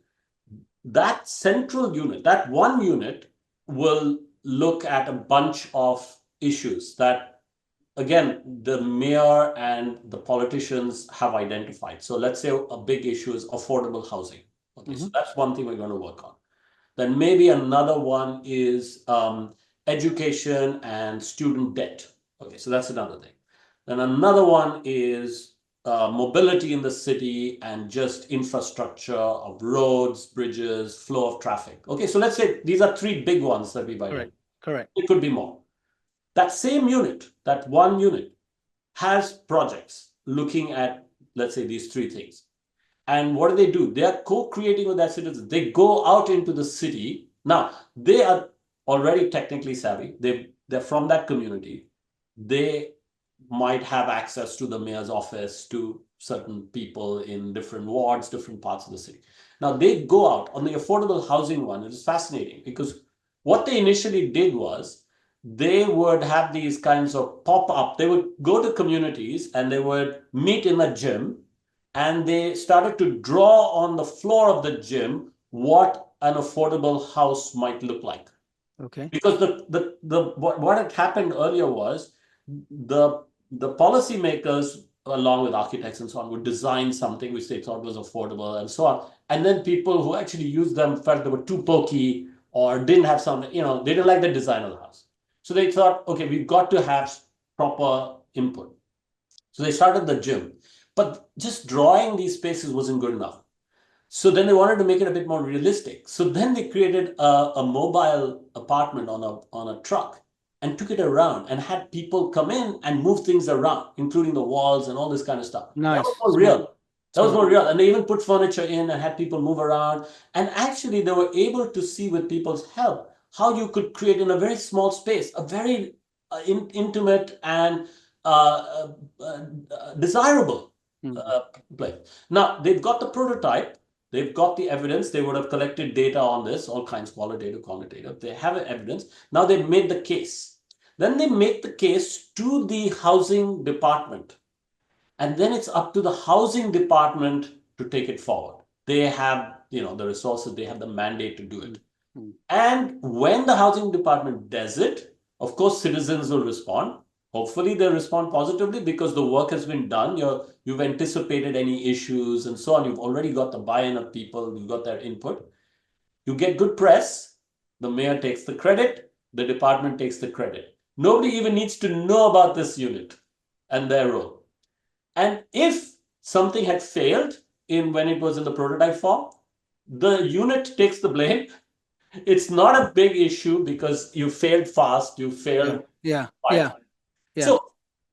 That central unit, that one unit, will look at a bunch of issues that, again, the mayor and the politicians have identified. So let's say a big issue is affordable housing. Okay, so Hmm. that's one thing we're going to work on. Then maybe another one is education and student debt. Okay, so that's another thing. Then another one is mobility in the city and just infrastructure of roads, bridges, flow of traffic. Okay, so let's say these are three big ones that we've Correct. identified. Correct. It could be more. That same unit, that one unit, has projects looking at, let's say, these three things. And what do? They are co-creating with their citizens. They go out into the city. Now, they are already technically savvy. They're from that community. They might have access to the mayor's office, to certain people in different wards, different parts of the city. Now, they go out on the affordable housing one. It is fascinating because what they initially did was they would have these kinds of pop up. They would go to communities and they would meet in a gym, and they started to draw on the floor of the gym what an affordable house might look like. Okay. Because what had happened earlier was the policymakers, along with architects and so on, would design something which they thought was affordable and so on. And then people who actually used them felt they were too pokey or didn't have something, they didn't like the design of the house. So they thought, okay, we've got to have proper input. So they started the gym. But just drawing these spaces wasn't good enough. So then they wanted to make it a bit more realistic. So then they created a mobile apartment on a truck and took it around and had people come in and move things around, including the walls and all this kind of stuff. That was Nice. more Smart. real. That was Smart. more real. And they even put furniture in and had people move around. And actually, they were able to see with people's help how you could create in a very small space, a very intimate and desirable Mm. uh, place. Now, they've got the prototype. They've got the evidence. They would have collected data on this, all kinds, qualitative, quantitative. They have evidence. Now they've made the case. Then they make the case to the housing department. And then it's up to the housing department to take it forward. They have, the resources, they have the mandate to do it. Mm. Mm. And when the housing department does it, of course, citizens will respond. Hopefully, they respond positively because the work has been done. You've anticipated any issues and so on. You've already got the buy-in of people. You've got their input. You get good press. The mayor takes the credit. The department takes the credit. Nobody even needs to know about this unit and their role. And if something had failed in when it was in the prototype form, the unit takes the blame. It's not a big issue because you failed fast, you Yeah. failed Yeah. Yeah. quietly. Yeah. So,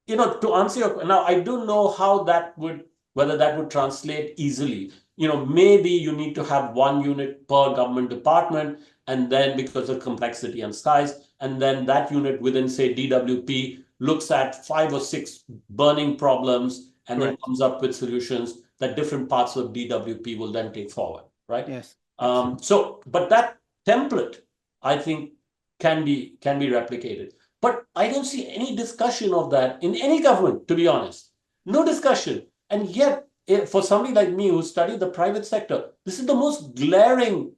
to answer your now, I don't know how that would whether that would translate easily. Maybe you need to have one unit per government department, and then because of complexity and size, and then that unit within, say, DWP looks at five or six burning problems and then Correct. comes up with solutions that different parts of DWP will then take forward, right? Yes. Yes. But that template, I think, can be replicated. But I don't see any discussion of that in any government, to be honest. No discussion. And yet, for somebody like me who studied the private sector, this is the most glaring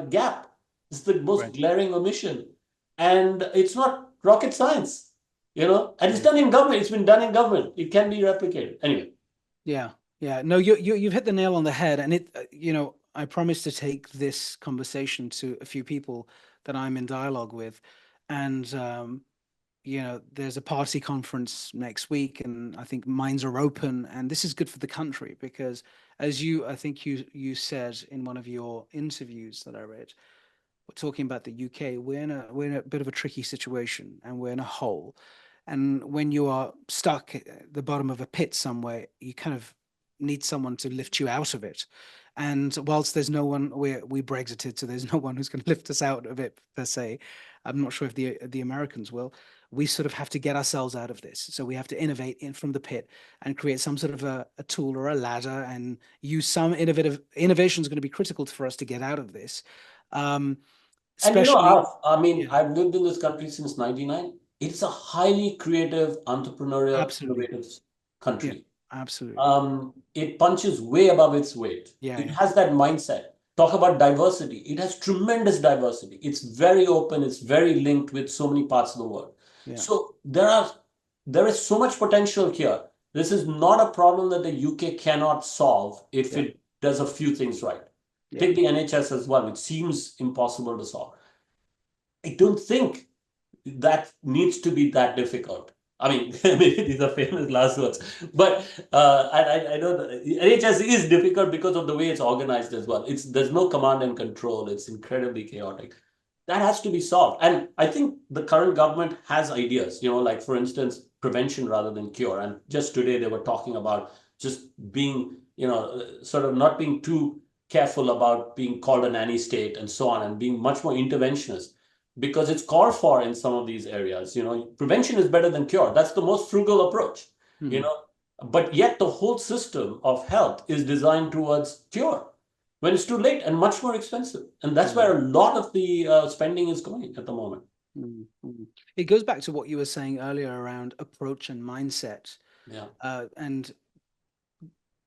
gap. This is the most Right. glaring omission. And it's not rocket science, and it's Yeah. done in government. It's been done in government. It can be replicated. Anyway. Yeah. Yeah. No, you've hit the nail on the head. And I promise to take this conversation to a few people that I'm in dialogue with. And there's a party conference next week, and I think minds are open, and this is good for the country because, as I think you said in one of your interviews that I read, we're talking about the UK. We're in a bit of a tricky situation, and we're in a hole. And when you are stuck at the bottom of a pit somewhere, you kind of need someone to lift you out of it. And whilst there's no one, we Brexited, so there's no one who's going to lift us out of it per se. I'm not sure if the Americans will. We sort of have to get ourselves out of this. So we have to innovate in from the pit and create some sort of a tool or a ladder and use some innovation is going to be critical for us to get out of this. Um, And especially, I mean, yeah, I've lived in this country since 99. It's a highly creative, entrepreneurial, absolutely. innovative Yeah, country. absolutely. It punches way above its weight. Yeah, It yeah, has that mindset. Talk about diversity. It has tremendous diversity. It's very open. It's very linked with so many parts of the world. yeah, So there is so much potential here. This is not a problem that the UK cannot solve if yeah, it does a few things right. Yeah. Take the NHS as well, which seems impossible to solve. I don't think that needs to be that difficult. I mean, maybe these are famous last words, but I know that NHS is difficult because of the way it's organized as well. There's no command and control. It's incredibly chaotic. That has to be solved, and I think the current government has ideas. Like for instance, prevention rather than cure. And just today they were talking about just being, sort of not being too careful about being called a nanny state and so on, and being much more interventionist because it's called for in some of these areas. Prevention is better than cure. That's the most frugal approach, you Hmm. know. But yet the whole system of health is designed towards cure when it's too late and much more expensive. And that's Hmm. where a lot of the spending is going at the moment. Hmm. Hmm. It goes back to what you were saying earlier around approach and mindset, Yeah, and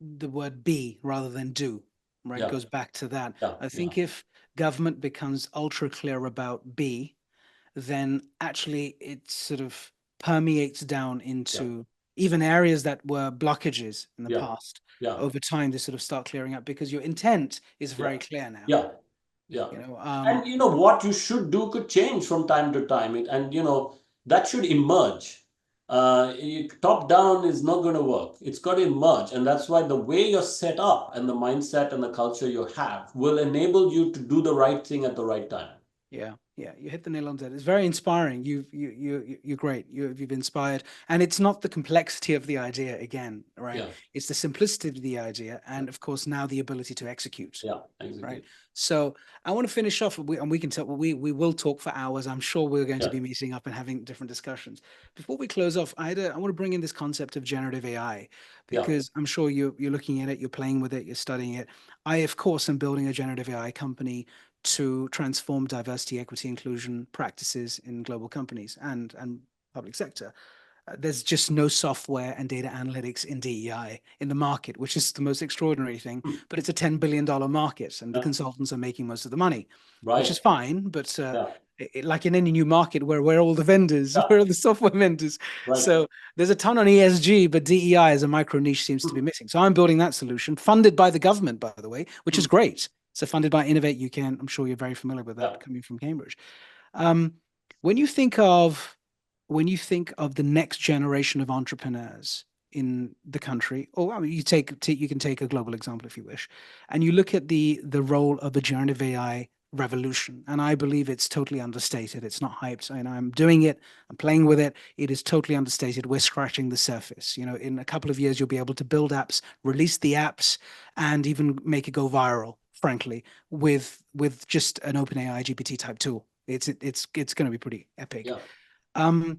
the word be rather than do, right? yeah, Goes back to that. yeah, I yeah, think if government becomes ultra clear about be, then actually it sort of permeates down yeah, into even areas that were blockages in the yeah, past. yeah, Over time, they sort of start clearing up because your intent is yeah, very clear now. yeah. Yeah. You know, And what you should do could change from time to time. And that should emerge. Top down is not going to work. It's got to emerge. And that's why the way you're set up and the mindset and the culture you have will enable you to do the right thing at the right time. yeah, yeah, you hit the nail on the head. It's very inspiring. You're great. You've inspired, and it's not the complexity of the idea again, right? Yeah. It's the simplicity of the idea, Yeah. and of course now the ability to execute. Yeah. Right. Exactly. So I want to finish off, and we can tell we will talk for hours. I'm sure we're going to Yeah. be meeting up and having different discussions. Before we close off, I want to bring in this concept of generative AI Yeah. because I'm sure you're looking at it, you're playing with it, you're studying it. I, of course, am building a generative AI company to transform diversity, equity, inclusion practices in global companies and public sector. There's just no software and data analytics in DEI in the market, which is the most extraordinary thing. Hmm. But it's a $10 billion market, and the Yeah. consultants are making most of the money, which is Right. fine. But Yeah. like in any new market, where are all the vendors? Yeah. Where are the software vendors? Right. So there's a ton on ESG, but DEI as a micro niche seems to be Hmm. missing. So I'm building that solution, funded by the government, by the way, which is Hmm. great. So funded by Innovate UK. I'm sure you're very familiar with Yeah. that coming from Cambridge. Um, when you think of the next generation of entrepreneurs in the country, or I mean, you can take a global example if you wish, and you look at the role of the generative AI revolution, and I believe it's totally understated. It's not hyped. And I'm doing it. I'm playing with it. It is totally understated. We're scratching the surface. In a couple of years, you'll be able to build apps, release the apps, and even make it go viral. Frankly, with just an OpenAI GPT type tool, it's going to be pretty epic. Yeah. Um,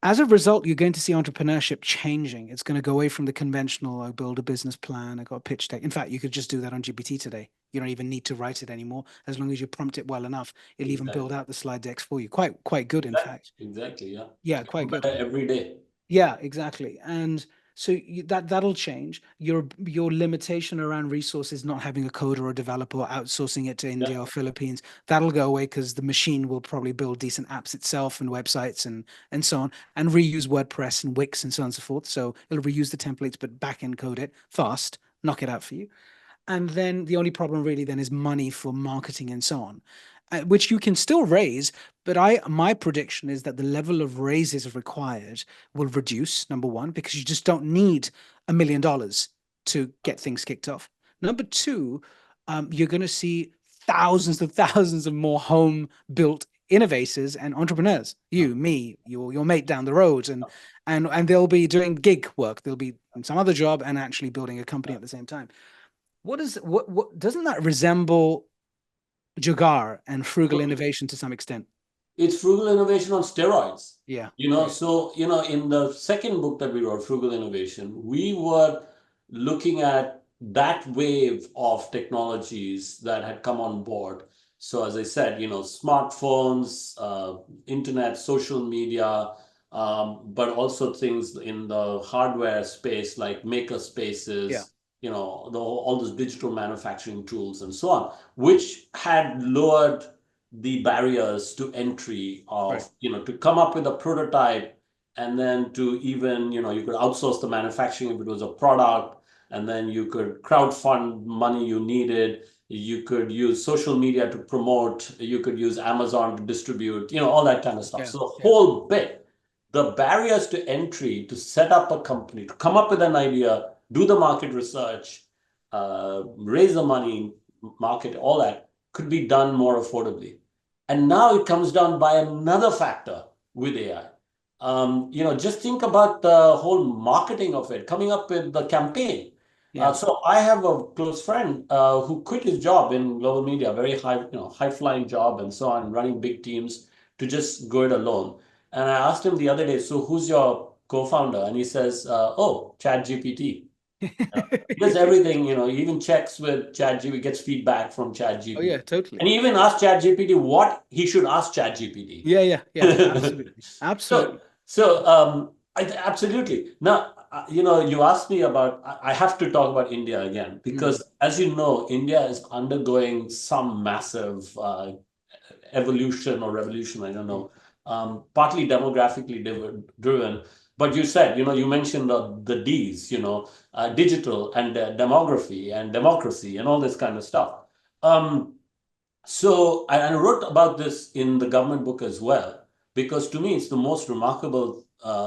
as a result, you're going to see entrepreneurship changing. It's going to go away from the conventional, I build a business plan, I got a pitch deck. In fact, you could just do that on GPT today. You don't even need to write it anymore. As long as you prompt it well enough, it'll even build Exactly. out the slide decks for you. Quite good, in Exactly. fact. Exactly. Yeah. Yeah, It's quite getting good. better every day. Yeah, exactly. And so that'll change. Your limitation around resources, not having a coder or a developer or outsourcing it to Yeah. India or Philippines, that'll go away because the machine will probably build decent apps itself and websites and so on, and reuse WordPress and Wix and so on and so forth. So it'll reuse the templates, but back end code it fast, knock it out for you. And then the only problem really then is money for marketing and so on, which you can still raise. But my prediction is that the level of raises required will reduce, number one, because you just don't need $1 million to get things kicked off. Number two, you're going to see thousands of more home built innovators and entrepreneurs, Yeah. you, me, your mate down the road, and they'll be doing gig work, they'll be in some other job and actually building a company Yeah. at the same time. What doesn't that resemble Jagar and frugal So innovation to some extent? it's frugal innovation on steroids. Yeah, right. So, in the second book that we wrote, Frugal Innovation, we were looking at that wave of technologies that had come on board. So, as I said, smartphones, internet, social media, but also things in the hardware space like maker Yeah, spaces, all those digital manufacturing tools and so on, which had lowered the barriers to entry right. of, to come up with a prototype, and then to even, you could outsource the manufacturing if it was a product, and then you could crowdfund money you needed. You could use social media to promote. You could use Amazon to distribute, all that kind of stuff. Yeah. So the Yeah. whole bit, the barriers to entry to set up a company, to come up with an idea, do the market research, raise the money, market, all that could be done more affordably. And now it comes down by another factor with AI. Just think about the whole marketing of it, coming up with the campaign. Yeah. So I have a close friend who quit his job in global media, very high, high flying job and so on, running big teams to just go it alone. And I asked him the other day, so who's your co-founder? And he says, oh, ChatGPT. He does everything, he even checks with ChatGPT, gets feedback from Oh yeah, ChatGPT. totally. And he even asked ChatGPT what he should ask ChatGPT. Yeah, yeah, yeah. Absolutely. So, Absolutely. absolutely. Now, you asked me about, I have to talk about India again, Mm, because as you know, India is undergoing some massive evolution or revolution, I don't mm, know, partly demographically driven. But you said, you mentioned the Ds, digital and demography and democracy and all this kind of stuff. Um, so I wrote about this in the government book as well, because to me it's the most remarkable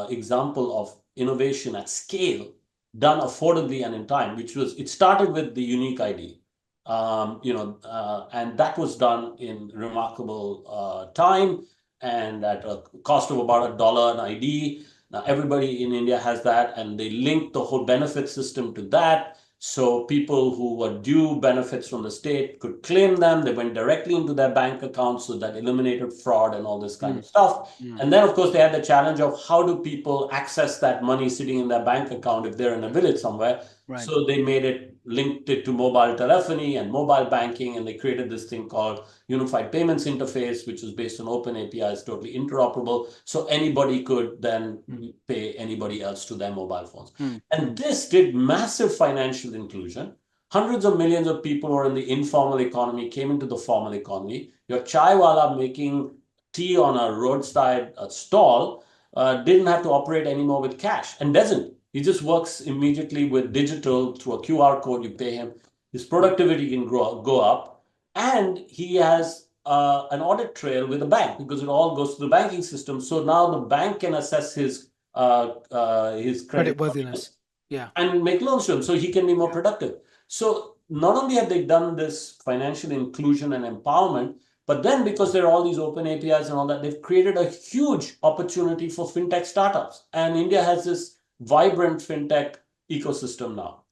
example of innovation at scale done affordably and in time, it started with the unique ID, and that was done in remarkable time and at a cost of about $1 an ID. Now everybody in India has that, and they linked the whole benefit system to that. So people who were due benefits from the state could claim them. They went directly into their bank accounts, so that eliminated fraud and all this kind mm, of stuff. mm. And then, of course, they had the challenge of how do people access that money sitting in their bank account if they're in a village somewhere. Right. So they made it linked it to mobile telephony and mobile banking, and they created this thing called Unified Payments Interface, which is based on open APIs, totally interoperable. So anybody could then Mm, pay anybody else to their mobile phones. mm, And mm, this did massive financial inclusion. Hundreds of millions of people who are in the informal economy came into the formal economy. Your chai wala making tea on a roadside stall didn't have to operate anymore with cash and doesn't. He just works immediately with digital through a QR code. You pay him. His mm, productivity can go up. And he has an audit trail with the bank because it all goes to the banking system. So now the bank can assess his credit credit worthiness. Yeah. and make loans to him so he can be more Yeah. productive. So not only have they done this financial inclusion and empowerment, but then because there are all these open APIs and all that, they've created a huge opportunity for fintech startups. And India has this vibrant fintech ecosystem now.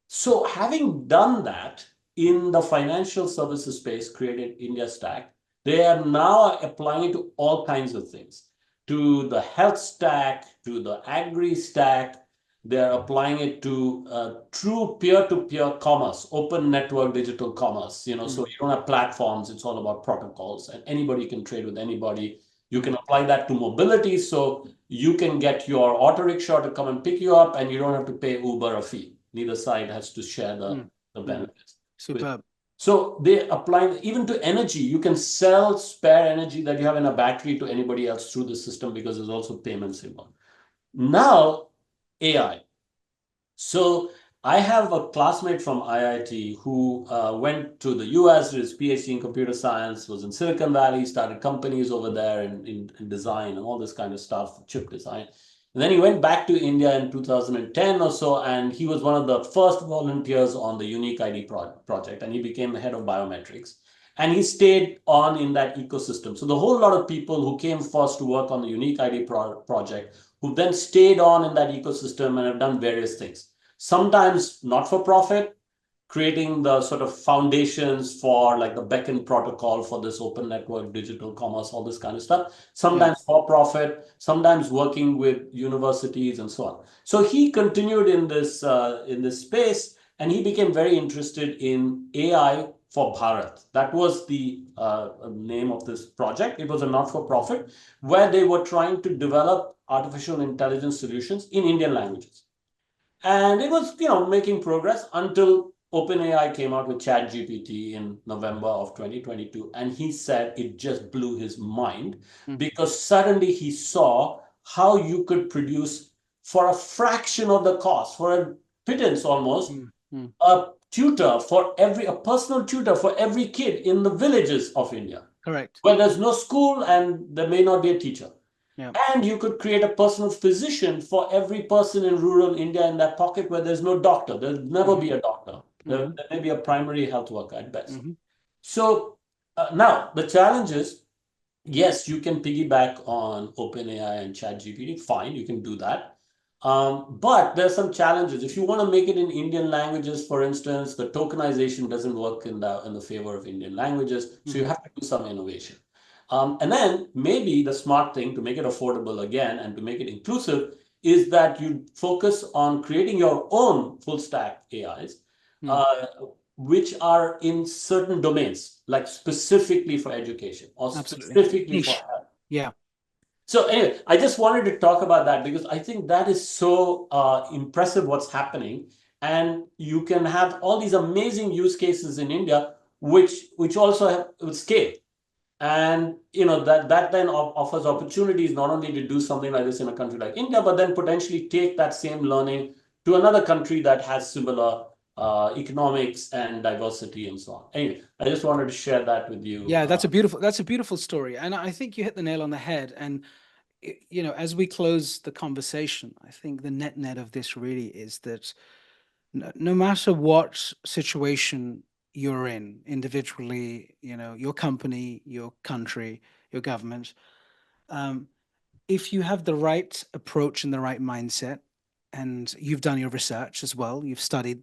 So having done that in the financial services space, created India Stack, they are now applying it to all kinds of things, to the health stack, to the agri stack. They're applying it to true peer-to-peer commerce, open network digital commerce. So Mm, you don't have platforms; it's all about protocols, and anybody can trade with anybody. You can mm, apply that to mobility, so you can get your auto rickshaw to come and pick you up, and you don't have to pay Uber a fee. Neither side has to share mm, the mm. benefits with. Superb. So they apply even to energy. You can sell spare energy that you have in a battery to anybody else through the system because there's also payments involved. Now, AI. So I have a classmate from IIT who went to the US, did his PhD in computer science, was in Silicon Valley, started companies over there in design and all this kind of stuff, chip design. And then he went back to India in 2010 or so, and he was one of the first volunteers on the Unique ID project, and he became the head of biometrics. And he stayed on in that ecosystem. So the whole lot of people who came first to work on the Unique ID project, who then stayed on in that ecosystem and have done various things. Sometimes not for profit, creating the sort of foundations for like the beacon protocol for this open network, digital commerce, all this kind of stuff. Yeah. Sometimes for profit, sometimes working with universities and so on. So he continued in this space, and he became very interested in AI for Bharat. That was the name of this project. It was a not-for-profit where they were trying to develop artificial intelligence solutions in Indian languages. And it was, making progress until OpenAI came out with ChatGPT in November of 2022. And he said it just blew his mind Mm, because suddenly he saw how you could produce for a fraction of the cost, for a pittance almost, mm, mm, a tutor for every, a personal tutor for every kid in the villages of India, Correct. where there's no school and there may not be a teacher. Yeah. And you could create a personal physician for every person in rural India in that pocket where there's no doctor. There'll never Hmm. be a doctor. There, Hmm. there may be a primary health worker at best. Hmm. So now the challenge is, yes, you can piggyback on OpenAI and ChatGPT. Fine, you can do that. But there's some challenges. If you want to make it in Indian languages, for instance, the tokenization doesn't work in the favor of Indian languages. So you Hmm. have to do some innovation. And then maybe the smart thing to make it affordable again and to make it inclusive is that you focus on creating your own full stack AIs, Mm. uh, which are in certain domains, like specifically for education or Absolutely. specifically for Niche. health. Yeah. So anyway, I just wanted to talk about that because I think that is so impressive what's happening, and you can have all these amazing use cases in India, which also have with scale, and that then offers opportunities not only to do something like this in a country like India, but then potentially take that same learning to another country that has similar economics and diversity and so on. Anyway, I just wanted to share that with you. Yeah, that's a beautiful story. And I think you hit the nail on the head. And as we close the conversation, I think the net of this really is that no matter what situation you're in individually, your company, your country, your government, um, if you have the right approach and the right mindset, and you've done your research as well, you've studied,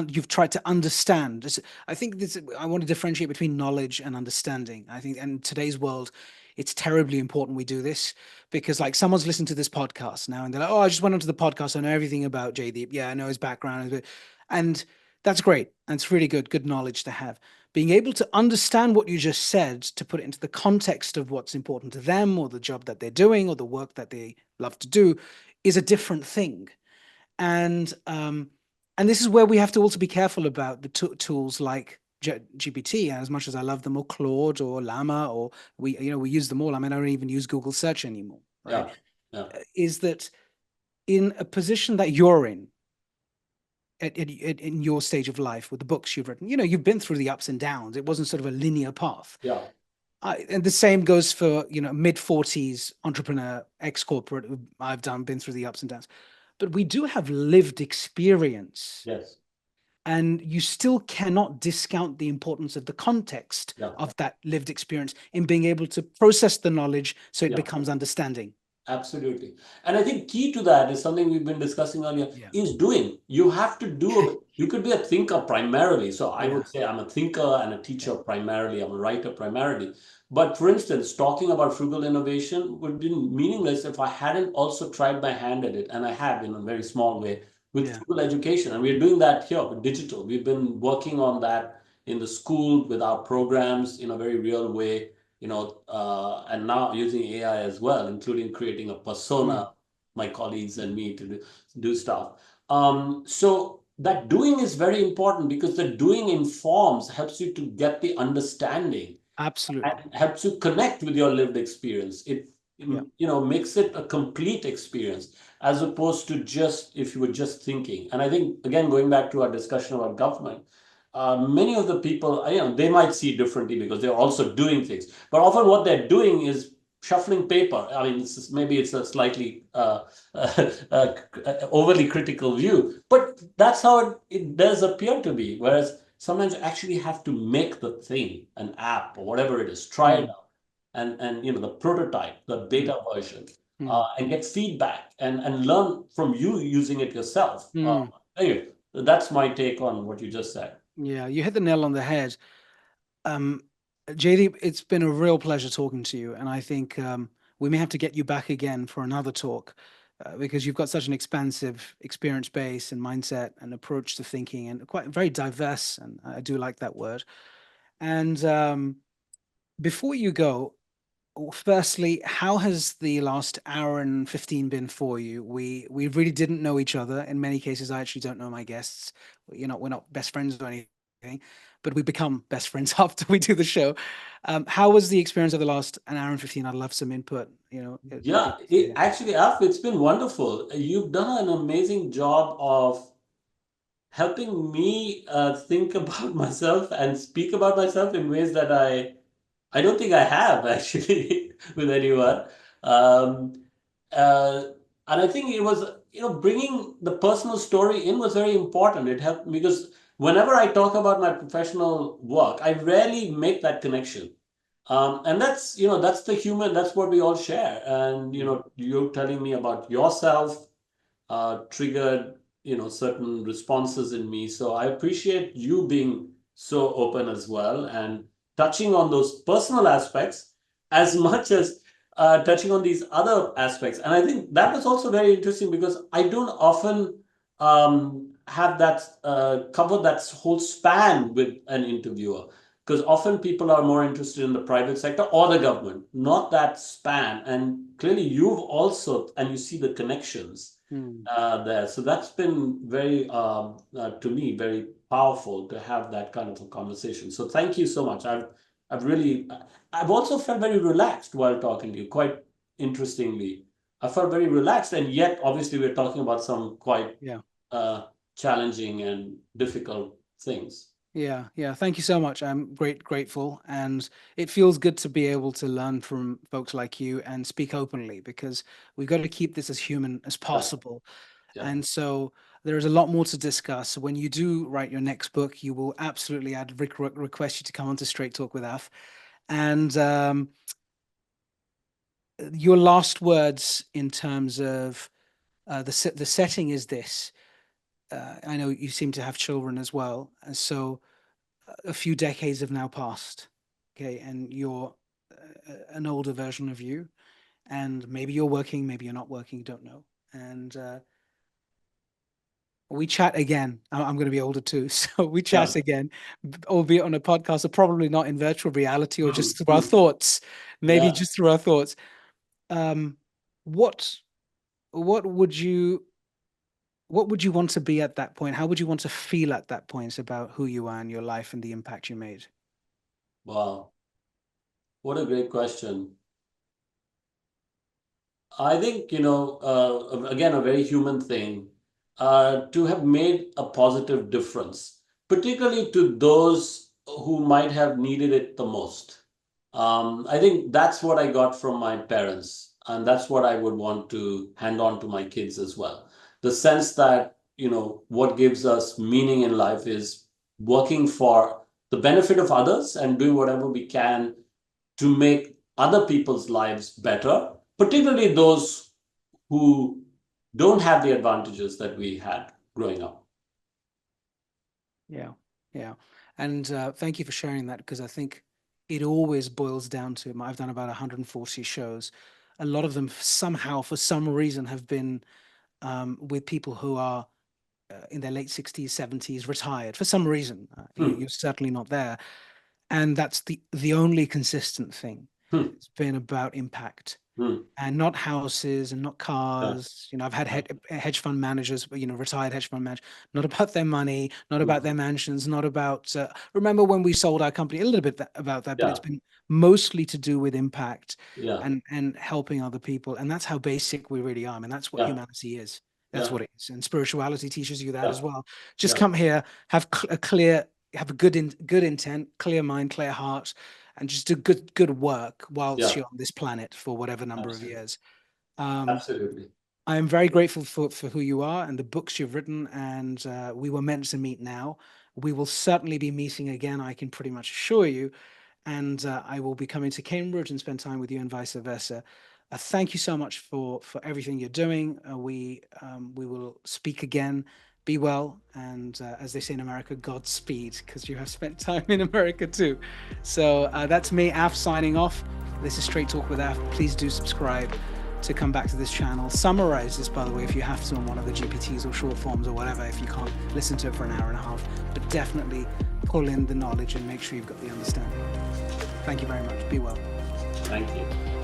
you've tried to understand. I think this. I want to differentiate between knowledge and understanding. I think, in today's world, it's terribly important we do this because, like, someone's listened to this podcast now and they're like, "Oh, I just went onto the podcast. I know everything about Jaideep. Yeah, I know his background, and that's great. And it's really good knowledge to have." Being able to understand what you just said, to put it into the context of what's important to them or the job that they're doing or the work that they love to do, is a different thing. And um and this is where we have to also be careful about the tools like GPT, as much as I love them, or Claude or Llama, or we use them all. I mean, I don't even use Google search anymore, right? Yeah, yeah, Is that in a position that you're in, in your stage of life, with the books you've written, you've been through the ups and downs. It wasn't sort of a linear path. yeah, And the same goes for, mid 40s entrepreneur, ex corporate. I've been through the ups and downs, but we do have lived experience, yes, and you still cannot discount the importance of the context yeah, of that lived experience in being able to process the knowledge so it yeah. becomes understanding. Absolutely. And I think key to that is something we've been discussing earlier Yeah. is doing. You have to do, you could be a thinker primarily. So I Yeah. would say I'm a thinker and a Yeah. teacher primarily. I'm a writer primarily. But for instance, talking about frugal innovation would be meaningless if I hadn't also tried my hand at it. And I have in a very small way with Yeah. frugal education. And we're doing that here with digital. We've been working on that in the school with our programs in a very real way, and now using AI as well, including creating a Mm. persona, my colleagues and me to do stuff. So that doing is very important because the doing informs, helps you to get the understanding Absolutely. and helps you connect with your lived experience. It Yeah. makes it a complete experience as opposed to just if you were just thinking. And I think again, going back to our discussion about government, many of the people, they might see differently because they're also doing things. But often what they're doing is shuffling paper. I mean, maybe it's a slightly overly critical view, but that's how it does appear to be. Whereas sometimes you actually have to make the thing, an app or whatever it is, try it Mm. out, and the prototype, the Mm. beta version, Mm. and get feedback and learn from you using it yourself. Mm. Anyway, that's my take on what you just said. Yeah, you hit the nail on the head. Um, JD, it's been a real pleasure talking to you, and I think we may have to get you back again for another talk, because you've got such an expansive experience base and mindset and approach to thinking, and quite very diverse. And I do like that word. And before you go, firstly, how has the last hour and 15 been for you? We really didn't know each other. In many cases, I actually don't know my guests. We're not best friends or anything, but we become best friends after we do the show. How was the experience of the last an hour and 15? I'd love some input. It'd be Yeah, great to hear. actually, Alf, it's been wonderful. You've done an amazing job of helping me think about myself and speak about myself in ways that I don't think I have actually with anyone. Um, uh, and I think it was, bringing the personal story in was very important. It helped because whenever I talk about my professional work, I rarely make that connection. And that's the human, that's what we all share. And, Mm. you're telling me about yourself triggered certain responses in me. So I appreciate you being so open as well and touching on those personal aspects as much as touching on these other aspects. And I think that was also very interesting because I don't often have that cover that whole span with an interviewer. Because often people are more interested in the private sector or the government, not that span. And clearly, you've also, and you see the connections Mm. there. So that's been very, to me, very powerful to have that kind of a conversation. So thank you so much. I've really, I've also felt very relaxed while talking to you. Quite interestingly, I felt very relaxed, and yet, obviously, we're talking about some quite Yeah. uh, challenging and difficult things. Yeah, yeah. Thank you so much. I'm grateful, and it feels good to be able to learn from folks like you and speak openly because we've got to keep this as human as Yeah, possible. yeah. And so there is a lot more to discuss. When you do write your next book, you will absolutely, I'd request you to come on to Straight Talk with Af. And your last words in terms of the setting is this. I know you seem to have children as well, and so a few decades have now passed. Okay, and you're an older version of you, and maybe you're working, maybe you're not working, don't know. And we chat again. I'm going to be older too, so we chat Yeah. again, albeit on a podcast, or probably not in virtual reality, or Hmm, just through our hmm. thoughts. Maybe Yeah. just through our thoughts. Um, what what would you what would you want to be at that point? How would you want to feel at that point about who you are and your life and the impact you made? Wow. What a great question. I think, again, a very human thing, to have made a positive difference, particularly to those who might have needed it the most. I think that's what I got from my parents, and that's what I would want to hand on to my kids as well. The sense that, what gives us meaning in life is working for the benefit of others and doing whatever we can to make other people's lives better, particularly those who don't have the advantages that we had growing up. Yeah, yeah. And thank you for sharing that because I think it always boils down to I've done about 140 shows. A lot of them somehow, for some reason, have been with people who are in their late 60s, 70s, retired for some reason. Hmm, You're certainly not there. And that's the only consistent thing. hmm, It's been about impact hmm. and not houses and not Yeah, cars. I've had yeah. hedge fund managers, retired hedge fund managers, not about their money, not Hmm, about their mansions, not about. Remember when we sold our company? A little bit about that, but it's yeah, been mostly to do with impact yeah, and helping other people, and that's how basic we really are. I mean, that's what yeah, humanity is. That's yeah, what it is, and spirituality teaches you that yeah, as well. Just yeah, come here, have a clear, have a good intent, clear mind, clear heart, and just do good work whilst yeah. you're on this planet for whatever number of Absolutely, years. Um, absolutely. I am very grateful for who you are and the books you've written, and we were meant to meet now. We will certainly be meeting again, I can pretty much assure you. And I will be coming to Cambridge and spend time with you, and vice versa. Thank you so much for everything you're doing. We will speak again. Be well, and as they say in America, Godspeed, because you have spent time in America too. So that's me, Af, signing off. This is Straight Talk with Af. Please do subscribe to come back to this channel. Summarize this, by the way, if you have to on one of the GPTs or short forms or whatever, if you can't listen to it for an hour and a half. But definitely pull in the knowledge and make sure you've got the understanding. Thank you very much. Be well. Thank you.